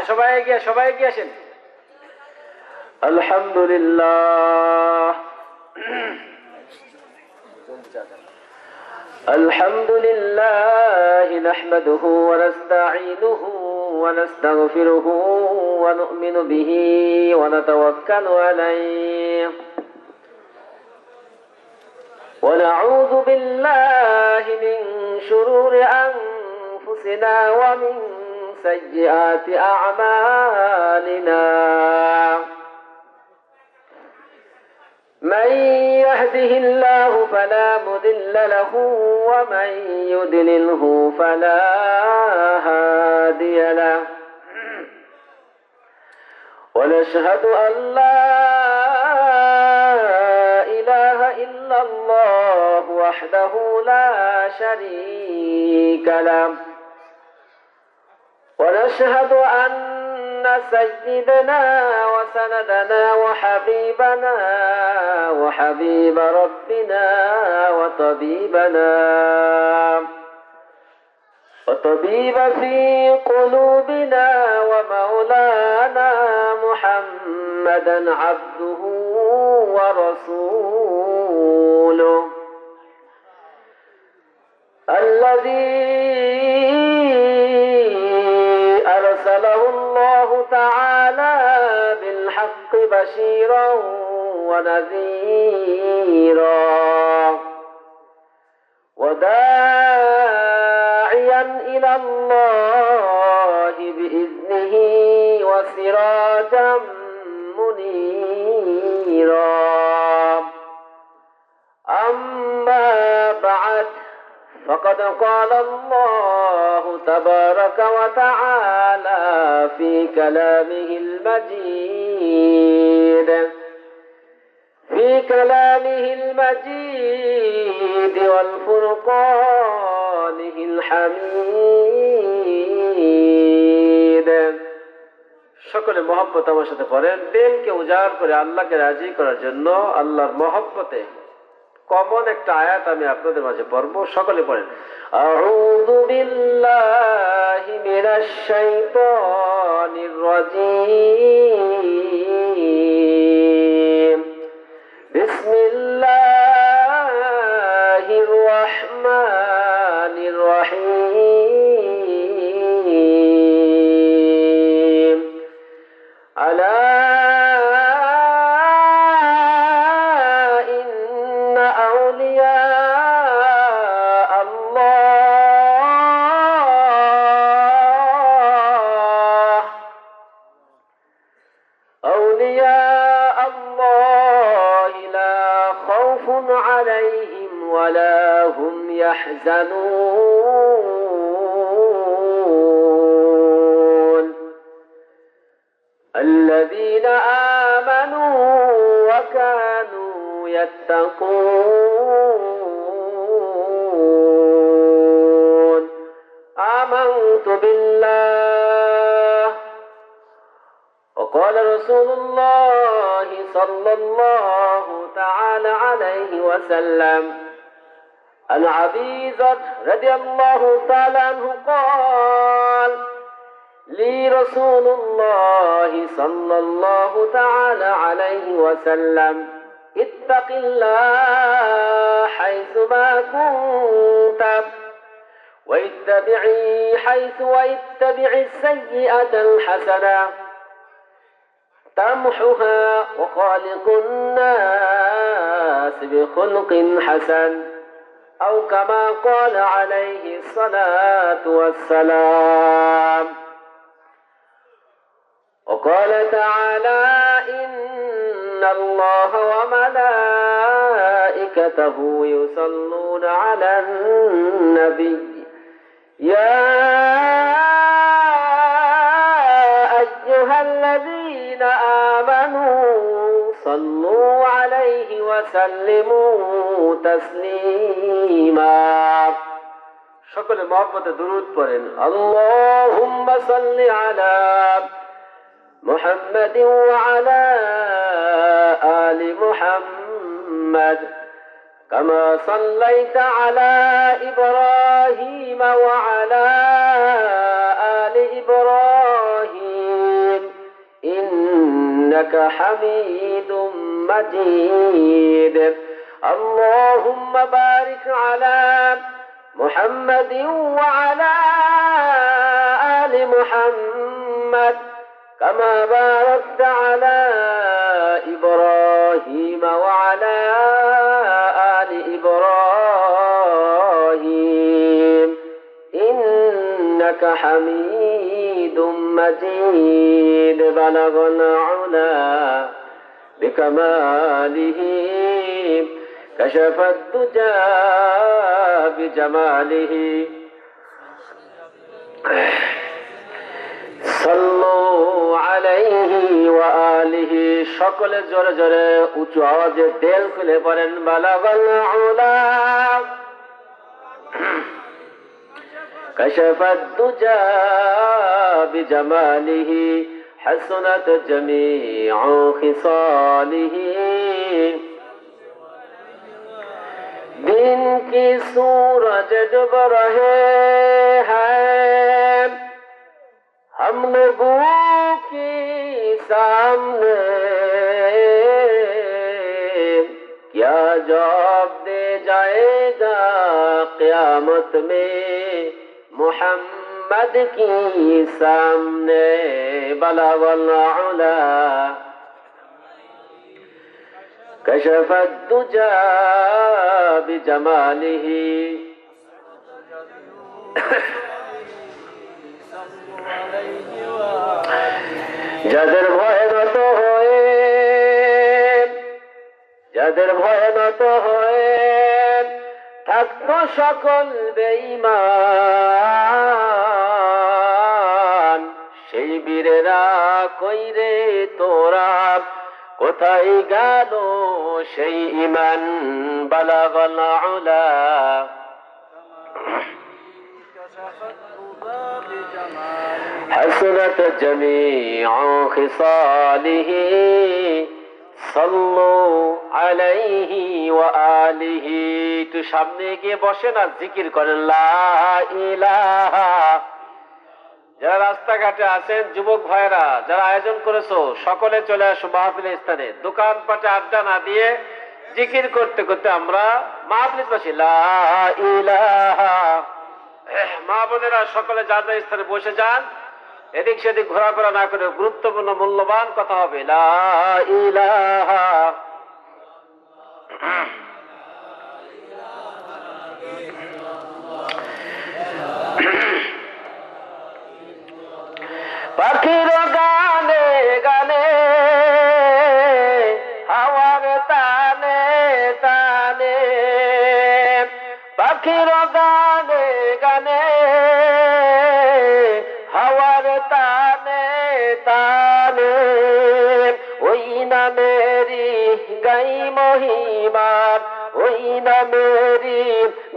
সবাই এগিয়ে আসেন। আলহামদুলিল্লাহ আলহামদুলিল্লাহ নাহমাদুহু ওয়া নাস্তাঈনুহু ওয়া নাস্তাগফিরুহু ওয়া নু'মিনু বিহি ওয়া নাতাওয়াক্কালু আলাইহি ওয়া নাউযু বিল্লাহি মিন শুরুরি আনফুসিনা ওয়া মিন সাইয়্যাতি আ'মালিনা من يهده الله فلا مضل له ومن يضلله فلا هادي له ونشهد أن لا إله إلا الله وحده لا شريك له ونشهد أن سيدنا وسندنا وحبيبنا وحبيب ربنا وطبيب في قلوبنا ومولانا محمدا عبده ورسوله الذي أرسله الله تعالى بالحق بشيرا ونذيرا وداعيا إلى الله بإذنه وسراجا منيرا أما بعد فقد قال الله تبارك وتعالى في كلامه المجيد والفرقانه الحميد সকলে মহব্বত আমার সাথে পড়েন। দিলকে উজাড় করে আল্লাহকে রাজি করার জন্য আল্লাহর মহব্বতে কমন একটা আয়াত আমি আপনাদের মাঝে পড়ব, সকলে পড়েন। আউযু বিল্লাহি মিনাশ শাইতানির রাজীম বিসমিল্লাহির রহমানির রহিম আলা يحزنون الذين آمنوا وكانوا يتقون آمنت بالله وقال رسول الله صلى الله تعالى عليه وسلم عن أبي ذر رضي الله تعالى عنه قال لي رسول الله صلى الله تعالى عليه وسلم اتق الله حيثما كنت واتبع السيئة الحسنة تمحها وخالق الناس بخلق حسن أو كما قال عليه الصلاة والسلام وقال تعالى إن الله وملائكته يصلون على النبي يا أيها الذين آمنوا صلوا عليه وسلموا تسليما সকলে মহব্বতে দুরূদ পড়েন। আল্লাহুম্মা সাল্লি আলা মুহাম্মাদিন ওয়া আলা আলি মুহাম্মাদ কামা সাল্লাইতা আলা ইব্রাহিম ওয়া আলা আলি ইব্রাহিম إنك حميد مجيد. اللهم بارك على محمد وعلى آل محمد كما باركت على إبراهيم وعلى آل إبراهيم إنك حميد مجيد. بلغ العلا بكماله كشف الدجى بجماله صلوا عليه وآله. সকলে জোরে জোরে উঁচু আওয়াজে দেল খুলে পড়েন বালাগাল উলা كشف الدجى بجماله حسنت جميع خصاله. दिन की सूरज डूब रहे हैं हम लोगों के सामने, क्या जवाब दे जाएगा क़यामत में मुहम्मद की सामने. बलगल उला كشف الدجى بجماله যাদের ভয়ে নত হয়ে থাকতো সকল বেঈমান, সেই বীরেরা কইরে তোরা কোথায় গেল সেই ঈমান. বালাগাল উলা حسنت جميع خصاله صلوا عليه وآله. একটু সামনে গিয়ে বসেন আর জিকির করেন লা ইলাহা. যারা রাস্তাঘাটে আছেন যুবক ভাইরা, যারা আয়োজন করেছো সকলে চলে আসো মাহফিলের স্থানে। দোকানপাটে আড্ডা না দিয়ে জিকির করতে করতে আমরা মাহফিলে বসি লা ইলাহা. মা বোনেরা সকলে যা যা স্থানে বসে যান, এদিক সেদিক ঘোরাফেরা না করে গুরুত্বপূর্ণ মূল্যবান কথা হবে লা ইলাহা. পাখির গানে গানে হাওয়ার তানে তানে, পাখির গানে গানে হাওয়ার তানে তানে, ওই নামেরি গাই মহিমার, ওই নামেরি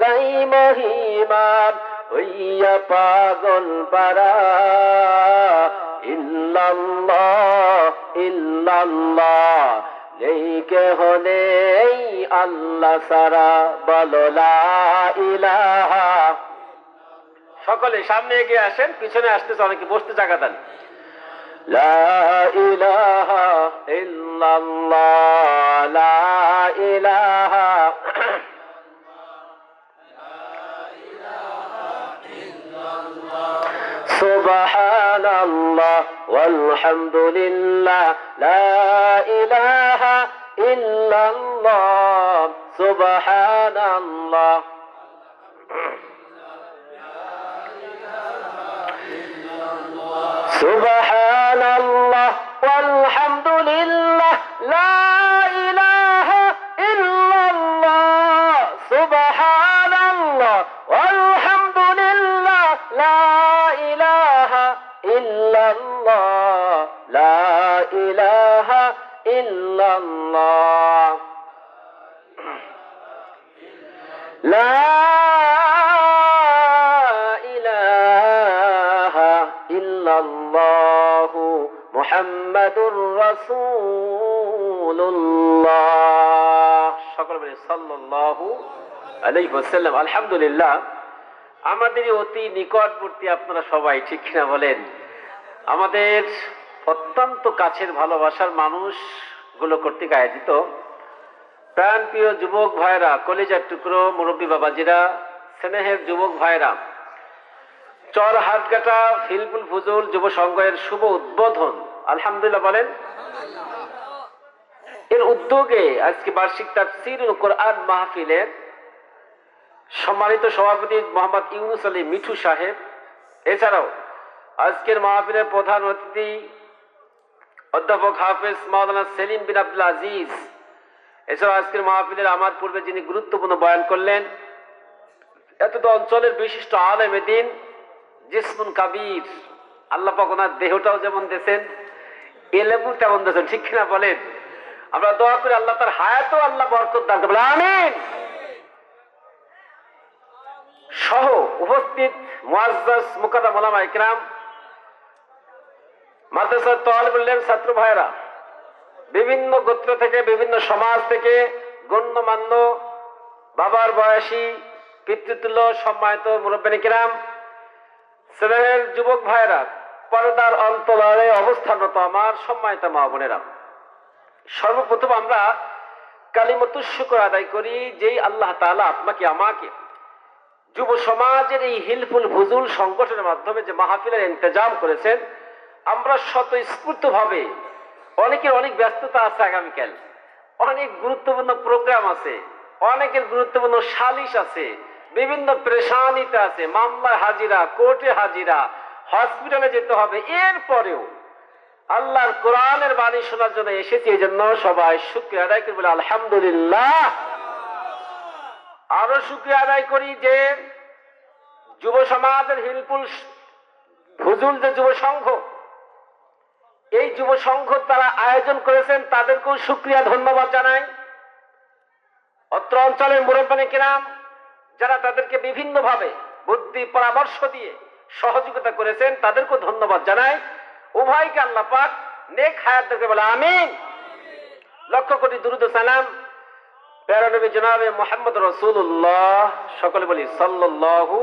গাই মহিমার, হইয়া পাগল পারা ইল্লাল্লাহ ইল্লাল্লাহ, নেই কেহ নেই আল্লাহ সারা, বলো লা ইলাহা. সকলে সামনে এগিয়ে আসেন, পিছনে আসতেছে অনেকে, বসতে জায়গা দেন. লা ইলাহা ইল্লাল্লাহ লা ইলাহা সুবহানাল্লাহ ওয়ালহামদুলিল্লাহ লা ইলাহা ইল্লাল্লাহ সুবহানাল্লাহ. সুবহানাল্লাহ ওয়ালহামদুলিল্লাহ লা ইলাহা ইল্লাল্লাহ সুবহানাল্লাহ ওয়ালহামদুলিল্লাহ লা ইলাহা ইল্লাল্লাহ লা ইলাহা ইল্লাল্লাহ লা মুহাম্মাদুর রাসূলুল্লাহ। সকল বলে সাল্লাল্লাহু আলাইহি ওয়াসাল্লাম। আলহামদুলিল্লাহ, আমাদের অতি নিকটবর্তী আপনারা সবাই, ঠিক কিনা বলেন? আমাদের অত্যন্ত কাছের ভালোবাসার মানুষগুলো কর্তৃক আয়োজিত প্রাণপ্রিয় যুবক ভাইরা, কলিজার টুকরো মুরব্বী বাবাজিরা, স্নেহের যুবক ভাইরা, চরহাটঘাটা হিলফুল ফুজুল যুব সংঘের শুভ উদ্বোধন, আলহামদুলিল্লাহ বলেন। এর উদ্যোগে আজকে বার্ষিক তাফসীরুল কোরআন মাহফিলের সম্মানিত সভাপতি মোহাম্মদ ইউনুস আলী মিঠু সাহেব, এছাড়াও আজকের মাহফিলের প্রধান অতিথি অধ্যাপক হাফেজ মাওলানা সেলিম বিন আব্দুল আজিজ, এছাড়াও আজকের মাহফিলের আমার পূর্বে যিনি গুরুত্বপূর্ণ বয়ান করলেন এতটা অঞ্চলের বিশিষ্ট আলেম দ্বীন জিসমুন কাবির, আল্লাহ পাক ওনার দেহটাও যেমন দিয়েছেন এলেমও তেমন দিয়েছেন, ঠিক কিনা বলেন? আমরা দোয়া করি আল্লাহ তার হায়াতও আল্লাহ বরকত দান করবেন, আমিন। সহ উপস্থিত মুআজ্জাজ মুকাররম উলামা ইকরাম, মাদ্রাসার তালিবুল ইলম ছাত্র ভাইরা, বিভিন্ন গোত্র থেকে বিভিন্ন সমাজ থেকে গণ্যমান্য বাবার বয়সী পিতৃতুল্য সম্মানিত মুরব্বিনী কিরাম, স্নেহের যুবক ভাইরা, পর্দার অন্তরালে অবস্থানরত আমার সম্মানিত মা বোনেরা, সর্বপ্রথম আমরা কালিমাতুশ শুকর আদায় করি যেই আল্লাহ তাআলা আপনাকে আমাকে যুব সমাজের এই হিলফুল ফুজুল সংগঠনের মাধ্যমে যে মাহফিলের ইন্তজাম করেছেন, আমরা স্বতঃস্ফূর্তভাবে, অনেকের অনেক ব্যস্ততা আছে, আগামীকাল অনেক গুরুত্বপূর্ণ প্রোগ্রাম আছে, অনেকের গুরুত্বপূর্ণ সালিশ আছে, বিভিন্ন পেরেশানিতে আছে, মামলায় হাজিরা, কোর্টে হাজিরা, হসপিটালে যেতে হবে, এরপরেও আল্লাহর কোরআনের বাণী শোনার জন্য এসেছি। এই জন্য সবাই শুকরিয়া আদায় করি, বলে আলহামদুলিল্লাহ। আরো শুকরিয়া আদায় করি যে যুব সমাজের হিলফুল ফুজুল যে যুব সংঘ, এই যুব সংঘ তারা আয়োজন করেছেন, তাদেরকেও শুকরিয়া ধন্যবাদ জানাই। অত্র অঞ্চলের মুরব্বিনী কিরাম যারা তাদেরকে বিভিন্নভাবে বুদ্ধি পরামর্শ দিয়ে সহযোগিতা করেছেন, তাদেরকেও ধন্যবাদ জানাই। উভয়কে আল্লাহ পাক নেক হায়াত দেবে, বলে আমিন। লক্ষ কোটি দুরূদ ও সালাম প্যারা নবী জনাবে মুহাম্মদ রাসূলুল্লাহ, সকলে বলি সাল্লাল্লাহু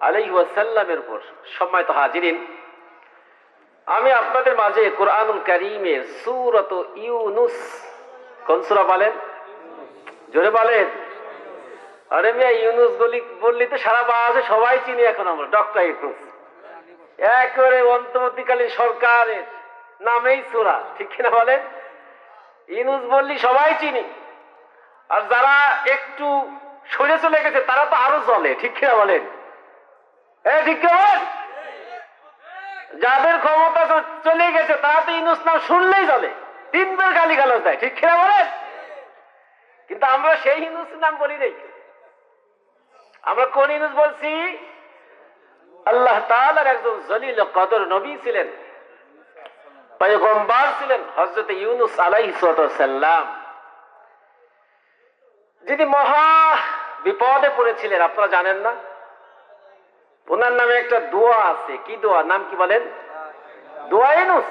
আলাইহি ওয়াসাল্লামের উপর। সম্মানিত হাজিরিন, আমি আপনাদের মাঝে কোরআনুল কারীমের সূরাত ইউনুস, কোন সূরা বলেন? জোরে বলেন। আরে মিয়া, ইউনুস বললি তো সারা বাংলাদেশে সবাই চিনি এখন আমরা, ডক্টর ইউনুস, একেবারে অন্তর্বর্তীকালীন সরকারের নামেই সূরা, ঠিক কিনা বলেন? ইউনুস বললি সবাই চিনি, আর যারা একটু সরে চলে গেছে তারা তো আরো জ্বলে, ঠিক কিনা বলেন? ঠিক বলেন? যাদের ক্ষমতা চলে গেছে তারা তো ইউনুস নাম শুনলেই জ্বলে, দিনভর গালিগালাজ দেয়, ঠিক কিনা বলেন? কিন্তু আমরা সেই ইউনুস নাম বলি নাই। আমরা কোন ইউনুস বলছি? আল্লাহ তাআলার একজন জলিল কদর নবী ছিলেন, পয়গম্বর ছিলেন, হযরত ইউনুস আলাইহিস সালাম, যিনি মহা বিপদে পড়েছিলেন। আপনারা জানেন না? ওনার নামে একটা দোয়া আছে। কি দোয়া? নাম কি বলেন? দোয়া ইউনুস।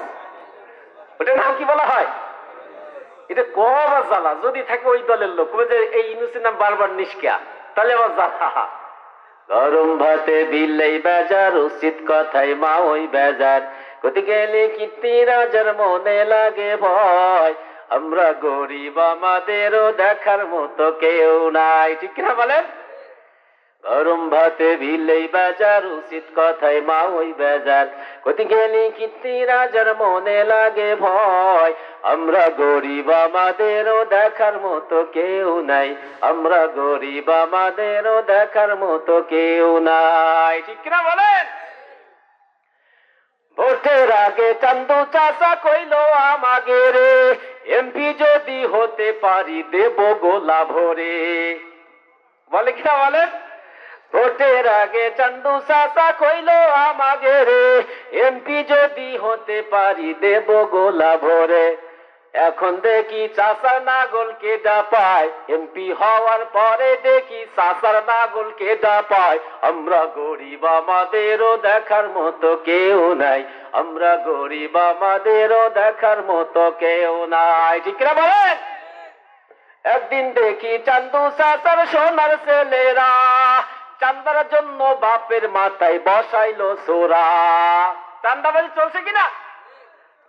ওটার নাম কি বলা হয়? এটা কবা জ্বালা, যদি থাকে ওই দলের লোক যে এই ইউনুসের নাম বারবার নিষ্কিয়া, তাহলে আবার জ্বালা। গরম ভাতে বিলেই বেজার, উচিত কথাই মা ওই বেজার, কোথি গেলে কীর্তি রাজার মনে লাগে ভয়, আমরা গরিব আমাদেরও দেখার মতো কেউ নাই, ঠিক কিনা বলেন? গরম ভাতে বিলেই বেজার, উচিত কথাই মা ওই বেজার, কোথি গেলে কীর্তি রাজার মনে লাগে ভয়, আমরা গরিব আমাদেরও দেখার মতো কেউ নাই, আমরা গরিব আমাদেরও দেখার মতো কেউ নাই, ঠিক কিনা বলেন? ভোটের আগে চান্দু চাচা কইলো আমাকে রে, এমপি যদি হতে পারি দেব গোলা ভরে, বলে কিনা বলেন? ভোটের আগে চান্দু চাচা কইলো আমাকে রে, এমপি যদি হতে পারি দেব গোলা ভরে, এখন দেখি চাচার নাগল কেডা পায়, এমপি হওয়ার পরে দেখি চাচার নাগল কেডা পায়, আমরা গরিব আমাদেরও দেখার মতো কেউ নাই, আমরা গরিব আমাদেরও দেখার মতো কেউ নাই, ঠিক না বলেন? একদিন দেখি চান্দু চাচার সোনার ছেলেরা, চান্দার জন্য বাপের মাথায় বসাইলো সোরা। চান্দাবাজি চলছে কিনা?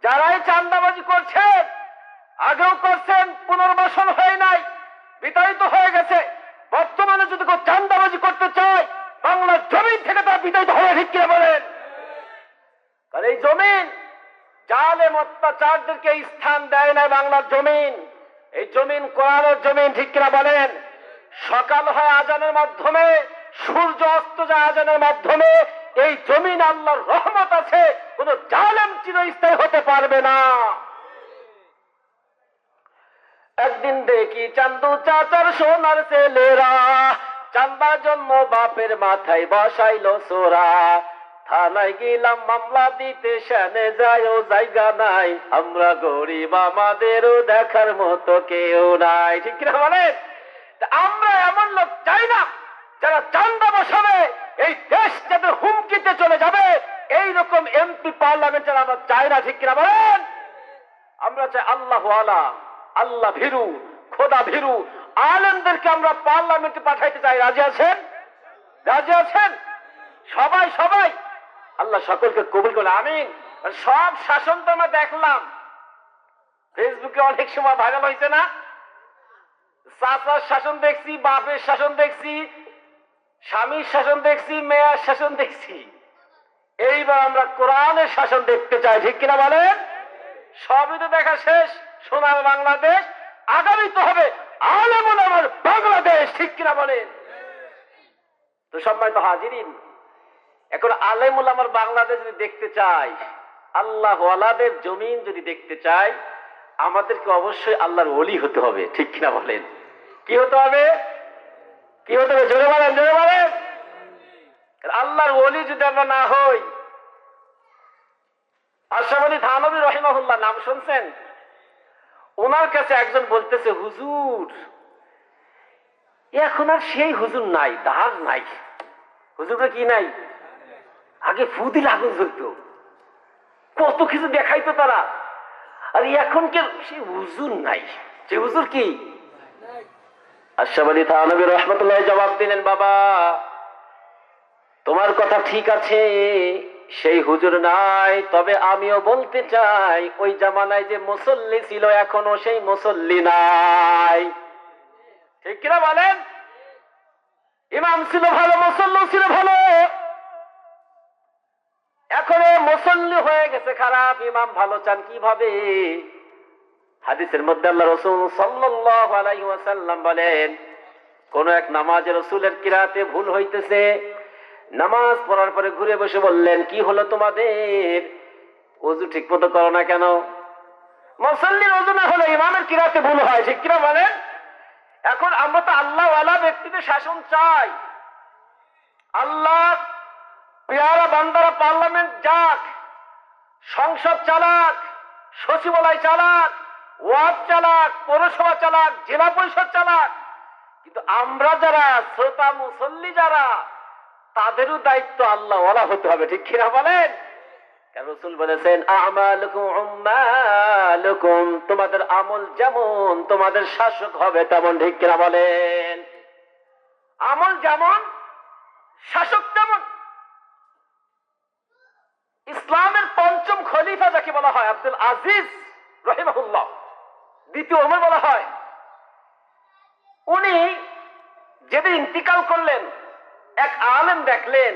যারাই চাঁদাবাজি করছেন, আগেও করছেন, পুনর্বাসন হয় নাই, বিতাড়িত হয়ে গেছে, বর্তমানে যদি কেউ চাঁদাবাজি করতে চায় বাংলার জমিন থেকে তারা বিতাড়িত হয়ে, ঠিক কিনা বলেন? কারণ এই জমিন জালেম অত্যাচারদেরকে স্থান দেয় না। বাংলার জমিন, এই জমিন কোরআনের জমিন, ঠিক কিনা বলেন? সকাল হয় আজানের মাধ্যমে, সূর্য অস্ত যায় আজানের মাধ্যমে। এই জমিন আল্লাহর রহমত আছে, কোন জালেম চিরস্থায়ী হতে পারবে না। একদিন দেখি চান্দু চাচার সোনার ছেলেরা চান্দার জন্য বাপের মাথায় বসাইলো সোরা। থানায় গেলাম মামলা দিতে, সেনে যায়ও জায়গা নাই, আমরা গরিব আমাদেরও দেখার মতো কেউ নাই, ঠিক কিনা বলেন? আমরা এমন লোক চাই না যারা চান্দা বসাবে, এই দেশ যাতে হুমকিতে চলে যাবে এইরকম এমপি পার্লামেন্টের আমরা চাই না, ঠিক কিনা বলেন? আমরা চাই আল্লাহওয়ালা, আল্লাহ ভীরু, খোদা ভীরু আলেমদেরকে আমরা পার্লামেন্টে পাঠাইতে চাই। রাজি আছেন? রাজি আছেন? সবাই সবাই আল্লাহ সকলকে কবুল করে, আমিন। সব শাসন তো আমরা দেখলাম, ফেসবুকে অনেক সময় ভাইরাল হয়েছে না? চাচার শাসন দেখছি, বাপের শাসন দেখছি, স্বামীর শাসন দেখছি, মেয়ের শাসন দেখছি। এইবার আমরা কোরআনের শাসন দেখতে চাই, ঠিক কিনা বলেন? সবই তো দেখা শেষ। সোনার বাংলাদেশ আগামী তো হবে আলেম ওলামার বাংলাদেশ, ঠিক কিনা বলেন? তো সম্মানিত হাজিরিন, এখন আলেম ওলামার বাংলাদেশ যদি দেখতে চাই, আল্লাহ ওয়ালাদের জমিন যদি দেখতে চাই, আমাদেরকে অবশ্যই আল্লাহর ওলি হতে হবে, ঠিক কিনা বলেন? কি হতে হবে? কি হতে হবে? জোরে বলেন, জোরে বলেন। আল্লাহর ওলি যদি আমরা না হই, আশরাফ আলী থানভী রাহিমাহুল্লাহ নাম শুনছেন? ওনার কাছে একজন বলতেছে, হুজুর এখন আর সেই হুজুর নাই, দাঁড় নাই। হুজুরটা কি নাই? আগে ফু দিলে আগুন জ্বলতো, কত কিছু দেখাইতো তারা, আর এখন কে সেই হুজুর নাই। সে হুজুর কি? আশরাফ আলী থানভী রাহমাতুল্লাহ জবাব দিলেন, বাবা তোমার কথা ঠিক আছে, সেই হুজুর নাই, তবে আমিও বলতে চাই ওই জামানায় যে মুসল্লি ছিল এখনো সেই মুসল্লি নাই, ঠিক কিনা বলেন? ইমাম ছিল ভালো, মুসল্লি ছিল ভালো, এখনো মুসল্লি হয়ে গেছে খারাপ, ইমাম ভালো চান কিভাবে? হাদিসের মধ্যে আল্লাহ রাসূল সাল্লাল্লাহু আলাইহি ওয়াসাল্লাম বলেন, কোন এক নামাজে রাসূলের কিরাতে ভুল হইতেছে, নামাজ পড়ার পরে ঘুরে বসে বললেন, কি হলো তোমাদের? ওযু ঠিক মতো করো না কেন? মুসল্লির ওযু না হলে ইমামের কিরাতে ভুল হয়, ঠিক কিনা বলেন? এখন আমরা তো আল্লাহ ওয়ালা ব্যক্তিদের শাসন চাই। আল্লাহ পেয়ারা বান্দারা পার্লামেন্ট যাক, সংসদ চালাক, সচিবালয় চালাক, ওয়ার্ড চালাক, পৌরসভা চালাক, জেলা পরিষদ চালাক, কিন্তু আমরা যারা শ্রোতা মুসল্লি যারা, তাদেরও দায়িত্ব আল্লাহ ওয়ালা হতে হবে, ঠিক কিনা বলেন? কারণ রাসূল বলেছেন, আমালুকুম উম্মালুকুম, তোমাদের আমল যেমন তোমাদের শাসক হবে তেমন, ঠিক কিনা বলেন? আমল যেমন শাসক তেমন। ইসলামের পঞ্চম খলিফা যাকে বলা হয় আব্দুল আজিজ রাহিমাহুল্লাহ, দ্বিতীয় ওমর বলা হয়, উনি যেদিন ইন্তিকাল করলেন, এক আলেম দেখলেন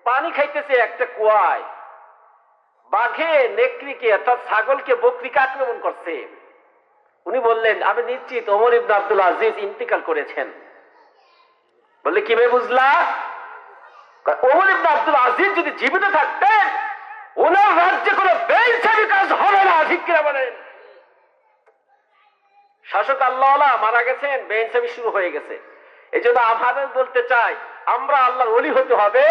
পানি খাইতেছে একটা কুয়ায়, বাঘে নেকড়িকে অর্থাৎ ছাগলকে বকরিকে আক্রমণ করছে। উনি বললেন, আমি নিশ্চিত ওমর ইবনে আব্দুল আজিজ ইন্তিকাল করেছেন। বললে কিভাবে বুঝলা? ওমর ইবনে আব্দুল আজিজ যদি জীবিত থাকতেন, ওনার রাজ্যে কোনো বেইনসাফি কাজ হবে না, ঠিক কিনা বলেন? শাসক আল্লাহওয়ালা মারা গেছেন, বেইনসাফি শুরু হয়ে গেছে। এই জন্য আমাদের বলতে চাই, আমরা আল্লাহর ওলি হতে হবে।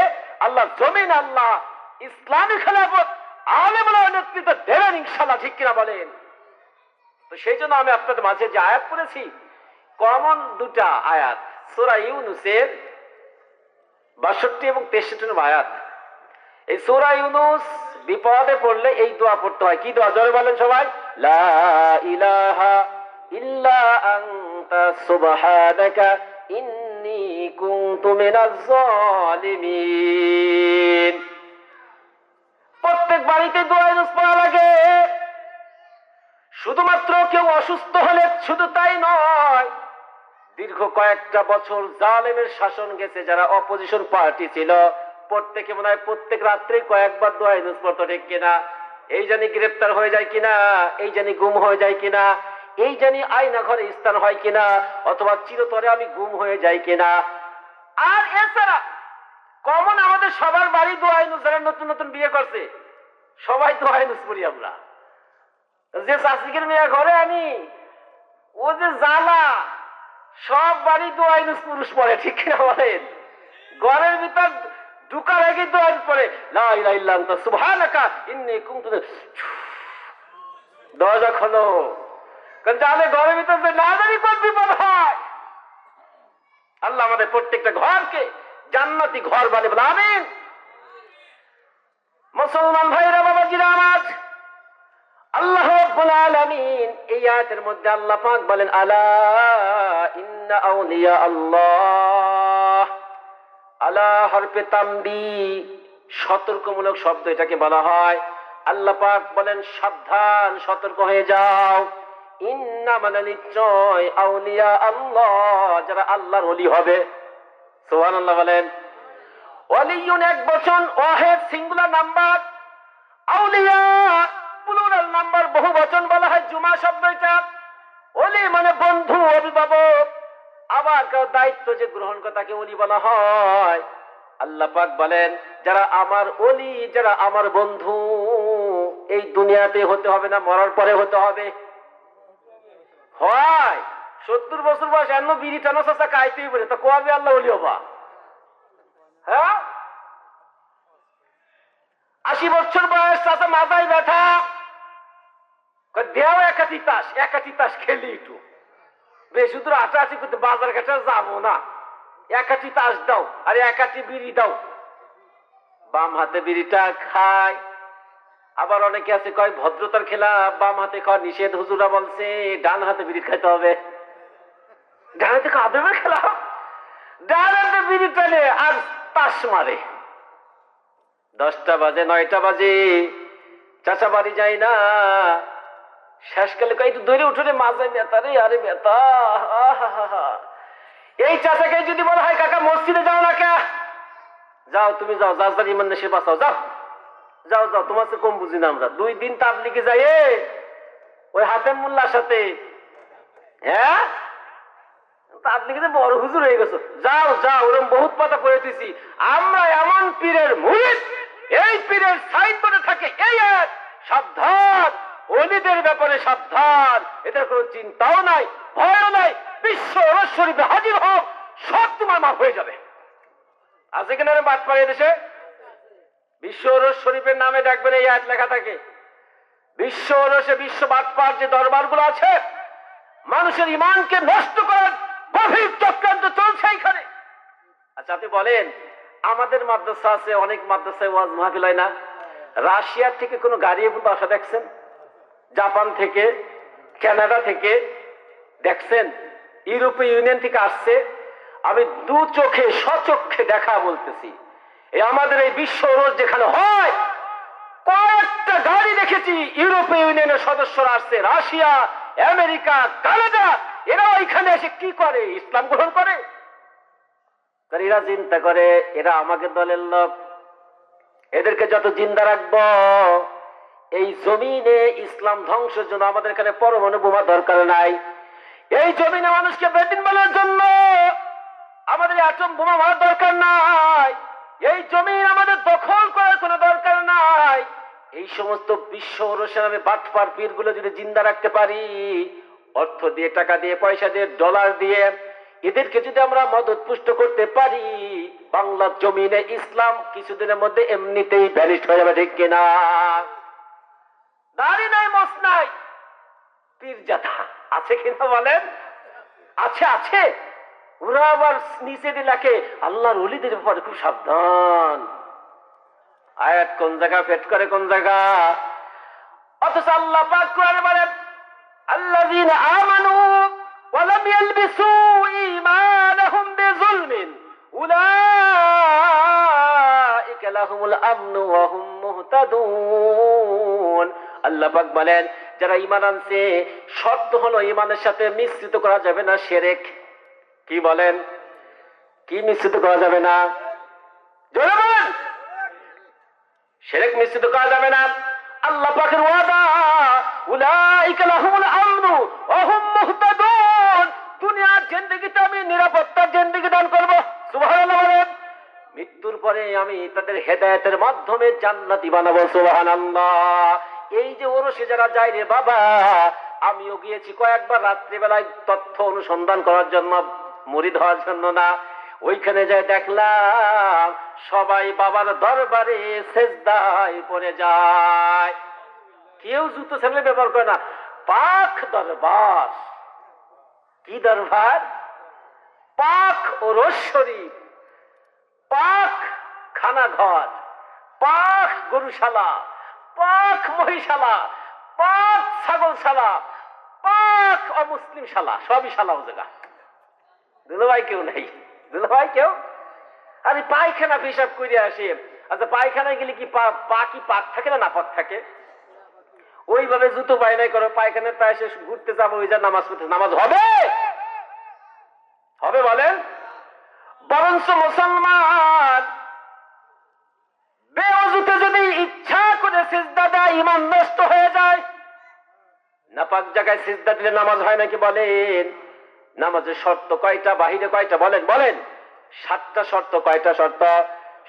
আল্লাহর জমিন আল্লাহ ইসলামী খেলাফত আলেমুলামার নেতৃত্ব দেবেন ইনশাআল্লাহ, ঠিক কিনা বলেন? তো সেই জন্য আমি আপনাদের মাঝে যে আয়াত পড়েছি, কমন দুটা আয়াত, সূরা ইউনূসের 62 এবং 63 নম্বর আয়াত। এই সূরা ইউনূস বিপদে পড়লে এই দোয়া পড়তে হয়। কি দোয়া? জোরে বলেন সবাই, লা ইলাহা ইল্লা আনতা সুবহানাকা ইন্নী কুনতু মিনাজ জালিমিন। প্রত্যেক বাড়িতে দোয়া ইউনূস পড়া লাগে। শুধুমাত্র কেউ অসুস্থ হলে শুধু তাই নয়, দীর্ঘ কয়েকটা বছর জালেমের শাসন গেছে, যারা অপোজিশন পার্টি ছিল প্রত্যেকে মনে হয় প্রত্যেক রাত্রে কয়েকবার দোয়া ইউনুস পড়তো, ঠিক কিনা? এই জানি গ্রেপ্তার হয়ে যায় কিনা, এই জানি গুম হয়ে যায় কিনা, এই জানি আয়না ঘরে স্থান হয় কিনা, অথবা চিরতরে আমি গুম হয়ে যাই কিনা। আর এছাড়া কমন আমাদের সবার বাড়ি দোয়া ইউনুস, যারা নতুন নতুন বিয়ে করছে সবাই দোয়া ইউনুস পড়ি আমরা। যে চাষিকের মেয়ে ঘরে আনি ও যে জ্বালা, সব বাড়ি দোয়া ইউনুস পুরুষ পড়ে, ঠিক কিনা বলেন? ঘরের ভিতর ঢুকার আগে দোয়া ইউনুস পড়ে, লা ইলাহা ইল্লা আনতা সুবহানাকা ইন্নী কুনতু। দরজা খোলো, কারণ জানে ঘরের ভিতর যে না জানি কোন বিপদ হয়। আল্লাহ আমাদের প্রত্যেকটা ঘরকে জান্নাতি ঘর বানিয়ে বলে আমিন। মুসলমান ভাইরা বাবাজিরা আমার, আল্লাহ রাব্বুল আলামিন এই আয়াতের মধ্যে আল্লাহ পাক বলেন আলা ইন্না আউলিয়া আল্লাহ। আলা হরফে তানবী, সতর্কমূলক শব্দ এটাকে বলা হয়। আল্লাহ পাক বলেন সাবধান, সতর্ক হয়ে যাও। ইন্না মানে নিশ্চয়, আউলিয়া আল্লাহ, যারা আল্লাহর ওলি হবে। সুবহানাল্লাহ বলেন। ওয়ালিয়ুন এক বচন, ওয়াহিদ সিঙ্গুলার নাম্বার, আউলিয়া প্লুরাল নাম্বার বহু বচন বলা হয় জুমা শব্দটা। ওলি মানে বন্ধু, অভিভাবক, আবার কেউ দায়িত্ব যে গ্রহণ করে তাকে ওলি বলা হয়। আল্লাহ পাক বলেন যারা আমার ওলি, যারা আমার বন্ধু, এই দুনিয়াতে হতে হবে না, মরার পরে হতে হবে। হয় 70 বছর বয়স এন্ন বিড়ি টানো চাষা খাইতেই বলে, তা কবে আল্লাহ ওলি হবা? হ্যাঁ, 80 বছর বয়স চাষা মাথায় ব্যথা, দেও একাটি তাস খেলি একটু, বেশি দূর আটাআটি করতে বাজার ঘাটে যাবো না, একাটি তাস দাও আর একাটি বিড়ি দাও। বাম হাতে বিড়িটা খায়। আবার অনেকে আছে কয় ভদ্রতার খেলা, বাম হাতে খাওয়া নিষেধ, হুজুরা বলছে ডান হাতে বিড়ি খাইতে হবে। ডান হাতে খাওয়া খেলা, ডান হাতে বিড়ি টানে আর তাস মারে। 10টা বাজে 9টা বাজে, চাচা বাড়ি যায় না, শেষকালে কয় একটু দৌড়ে উঠে মাঝে ব্যথা রে, আরে ব্যথা। এই চাচাকে যদি বলা হয় কাকা মসজিদে যাও না, কে যাও, তুমি যাও, যার ইমান দেশে বাঁচাও, যাও যাও যাও, তোমার কম বুঝি না আমরা। 2 দিন তাবলিগে যাই ওই হাতেম মোল্লার সাথে, হ্যাঁ তাবলিগে যে বড় হুজুর হয়ে গেছো, যাও যাও, ওরকম বহুত কথা পড়ে দিছি আমরা। এমন পীরের মুরিদ, এই পীরের সাইনবোর্ডে থাকে এই এক, সাবধান, ওলিদের ব্যাপারে সাবধান, এদের কোনো চিন্তাও নাই, ভয়ও নাই, বিশ্ব শরীফে হাজির হোক, সব তোমার মাফ হয়ে যাবে। আছে কিনা রে বাদ পাড়ে দেশে? বিশ্ব ওরস শরীফের নামে দেখবেন এই আয়াত লেখা থাকে। বিশ্ব ওরসে বিশ্ব বাটপার যে দরবারগুলো আছে, মানুষের ইমানকে নষ্ট করার গভীর চক্রান্ত চলছে এখানে। আচ্ছা আপনি বলেন, আমাদের মাদ্রাসা আছে, অনেক মাদ্রাসায় ওয়াজ মাহফিল হয় না? রাশিয়ার থেকে কোনো গাড়ি পর্যন্ত আসা দেখছেন? জাপান থেকে, কানাডা থেকে দেখছেন? ইউরোপীয় ইউনিয়ন থেকে আসছে। আমি 2 চোখে সচক্ষে দেখা বলতেছি, এই আমাদের এই বিশ্ব ওরস যেখানে হয়, কয়েকটা গাড়ি দেখেছি ইউরোপীয় ইউনিয়নের সদস্যরা আসছে, রাশিয়া, আমেরিকা, কানাডা, এরা ওইখানে এসে কি করে? ইসলাম গ্রহণ করে। এরা চিন্তা করে এরা আমাকে দলের লোক, এদেরকে যত জিন্দা রাখবো এই জমিনে ইসলাম ধ্বংসের জন্য আমাদের এখানে পরমাণু বোমা দরকার নাই। এই জমিনে মানুষকে বেদিন বলার জন্য আমাদের অ্যাটম বোমা মারার দরকার নাই। এই জমিন আমাদের দখল করার কোনো দরকার নাই। এই সমস্ত বিশ্ব ওরসের নামে বাটপার পীরগুলো যদি জিন্দা রাখতে পারি, অর্থ দিয়ে, টাকা দিয়ে, পয়সা দিয়ে, ডলার দিয়ে, এদেরকে যদি আমরা মদত পুষ্ট করতে পারি, বাংলার জমিনে ইসলাম কিছুদিনের মধ্যে এমনিতেই ভ্যানিশ হয়ে যাবে, ঠিক কিনা? দাড়ি নাই, মোছ নাই, পীর জাতা আছে কিনা বলেন? আছে আছে। ওরা আবার নিচে দিলাকে আল্লাহর ওলিদের ব্যাপারে খুব সাবধান। আয়াত কোন জায়গা পেট করে কোন জায়গা, অথচ আল্লাহ পাক কোরআনে বলেন আল্লাযীনা আমানু ওয়া লাম ইয়ালবিসু ঈমানাহুম বিযুলমিন উলাইকা লাহুমুল আমনু ওয়া হুম মুহতাদুন। আল্লাহ পাক বলেন যারা ঈমান আনছে শর্ত হলো ঈমানের সাথে মিশ্রিত করা যাবে না শিরক। কি বলেন? কি মিশ্রিত করা যাবে না? জোরে বলেন। শিরক মিশ্রিত করা যাবে না। আল্লাহ পাকের ওয়াদা, উলাইকা লাহুমুল আমনু ওয়া হুম মুহতাদুন। দুনিয়ার জিন্দেগিতে আমি নিরাপত্তার জিন্দেগি দান করব। সুবহানাল্লাহ বলেন। মৃত্যুর পরে আমি তাদের হেদায়েতের মাধ্যমে জান্নাতি বানাবো। সুবহানাল্লাহ। এই যে ওরসে যারা যায় রে বাবা, আমিও গিয়েছি কয়েকবার রাত্রিবেলায় তথ্য অনুসন্ধান করার জন্য, মুরিদ হওয়ার জন্য না। ওইখানে যাই দেখলাম সবাই বাবার দরবারে সেজদায় পড়ে যায়। কেউ জুতো ছেলে ব্যবহার করে না। পাক দরবার। কি দরবার? পাক ওরস শরীফ, পাক খানাঘর, পাক গরুশালা, পাক মহিষালা, পাক ছাগলশালা, পাক অমুসলিম শালা, সবই শালা ও জায়গা। দুলাভাই কেউ নাই, দুলাভাই কেউ। আরে পায়খানা হিসাব করে আসে। আচ্ছা পায়খানায় গেলে কি পা কি পাক থাকে না নাপাক থাকে? ওইভাবে জুতো বাইনাই করো, পায়খানার পায়ে এসে ঘুরতে যাবো, ওই যা নামাজ পড়তে, নামাজ হবে? হবে বলেন? বরঞ্চ মুসলমান বেওযুতে যদি ইচ্ছা করে সিজদা দেয়, ঈমান নষ্ট হয়ে যায়। নাপাক জায়গায় সিজদা দিলে নামাজ হয় নাকি বলেন? নামাজের শর্ত কয়টা, বাহিরে কয়টা বলেন? বলেন। 7টা শর্ত। কয়টা শর্ত?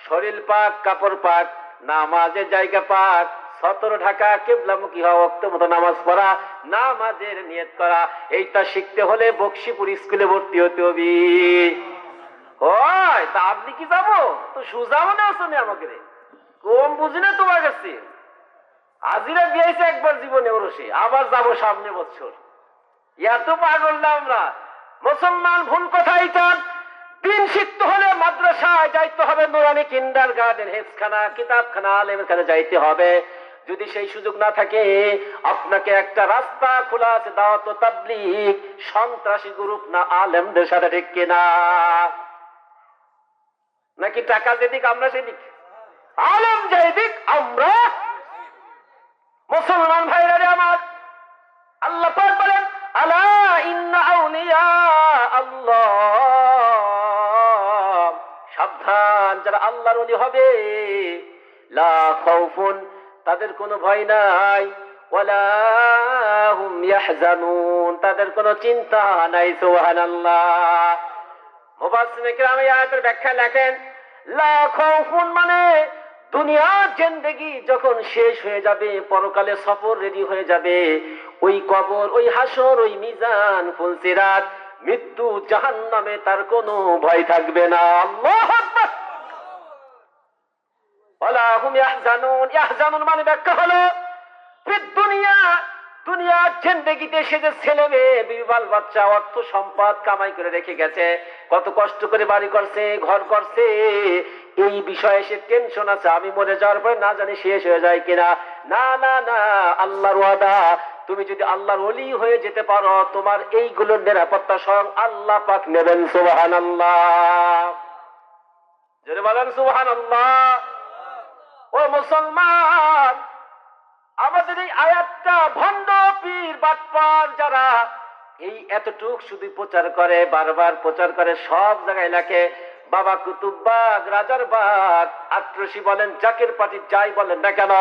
শরীর পাক, কাপড় পাক, নামাজের জায়গা পাক, সতর ঢাকা, কিবলামুখী হওয়া, ওয়াক্ত মতো নামাজ পড়া, নামাজের নিয়ত করা। এইটা শিখতে হলে বকশিপুর স্কুলে ভর্তি হতে হবে। হয় তা আপনি কি যাবো? তো সুজা মনে আছো না আমাকে রে? কম বুঝি না তোমার কাছে। আজিরা দিয়েছে একবার জীবনে ওরসে, আবার যাবো সামনে বছর। এত পাগল না আমরা মুসলমান। ভুল কথাই চান। দিন শিখতে হলে মাদ্রাসায় যাইতে হবে, নুরানি কিন্ডার গার্ডেন, হেফজখানা, কিতাবখানা, আলেমের কাছে যাইতে হবে। যদি সেই সুযোগ না থাকে, আপনাকে একটা রাস্তা খোলা আছে, দাওয়াত ও তাবলীগ। সন্ত্রাসী গ্রুপ না আলেমদের সাথে, ঠিক কিনা? নাকি টাকা যেদিক আমরা সেদিক, আলেম যেদিক আমরা। মুসলমান ভাইরা আমার, আল্লাহ পাক বলেন, আলা ইন্না আউলিয়া আল্লাহ, সাবধান, যারা আল্লাহর ওলি হবে, লা খাউফুন, তাদের কোনো ভয় নাই, ওয়ালা হুম ইয়াহজানুন, তাদের কোনো চিন্তা নাই। সুবহানাল্লাহ। মুফাসসিরিনে কিরাম এই আয়াতের ব্যাখ্যা লেখেন, লা খাউফুন মানে দুনিয়ার জিন্দেগি যখন শেষ হয়ে যাবে, পরকালে সফর রেডি হয়ে যাবে, ওই কবর, ওই হাসর, ওই মিজান, ফুলসিরাত, মৃত্যু, জাহান্নামে তার কোনো ভয় থাকবে না। আল্লাহু আকবার। ওয়ালা হুম ইয়াহজানুন। ইয়াহজানুন মানে ব্যাখ্যা হলো দুনিয়া, দুনিয়ার জিন্দেগিতে সে যে ছেলে মেয়ে, বিবাল বাচ্চা, অর্থ সম্পদ কামাই করে রেখে গেছে, কত কষ্ট করে বাড়ি করছে, ঘর করছে, এই বিষয়ে সে টেনশন আছে, আমি মরে যাওয়ার পরে না জানি শেষ হয়ে যায় কিনা। না না না, আল্লাহর ওয়াদা, তুমি যদি আল্লাহর ওলি হয়ে যেতে পারো, তোমার এইগুলোর নিরাপত্তা স্বয়ং আল্লাহ পাক নেবেন। সুবহানাল্লাহ। যদি বলেন সুবহানাল্লাহ। ও মুসলমান, আমাদের এই আয়াতটা ভণ্ড পীর বাটপার যারা এই এতটুক শুধু প্রচার করে, বারবার প্রচার করে, সব জায়গায় লেখে, বাবা কুতুববাগ, রাজারবাগ, আট্রসি বলেন, জাকের পাটি, যাই বলেন না কেন,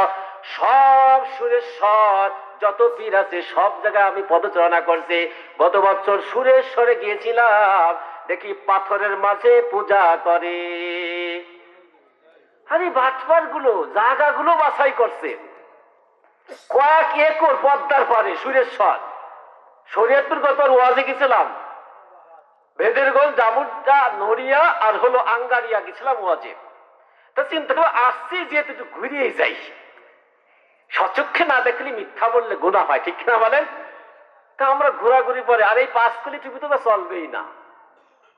সব সুরেশ্বর যত পীর আছে সব জায়গায় আমি পদচারণা করছি। গত বছর সুরেশ্বরে গিয়েছিলাম, দেখি পাথরের মাঝে পূজা করে। আরে বাটপার গুলো জায়গাগুলো বাছাই করছে, কয়েক একর পদ্মার পারে সুরেশ্বর। শরীয়তপুর গত ওয়াজে গেছিলাম, বেদেরগঞ্জ, জামুড্ডা, নড়িয়া আর হলো আঙ্গারিয়া গেছিলাম ওয়াজে। তা চিন্তা করে আসছি, যেহেতু একটু ঘুরিয়ে যাই, সচক্ষে না দেখলে মিথ্যা বললে গুনাহ হয়, ঠিক না বলেন? তা আমরা ঘোরাঘুরি পরে, আর এই 5 কলি টুপি তো চলবেই না,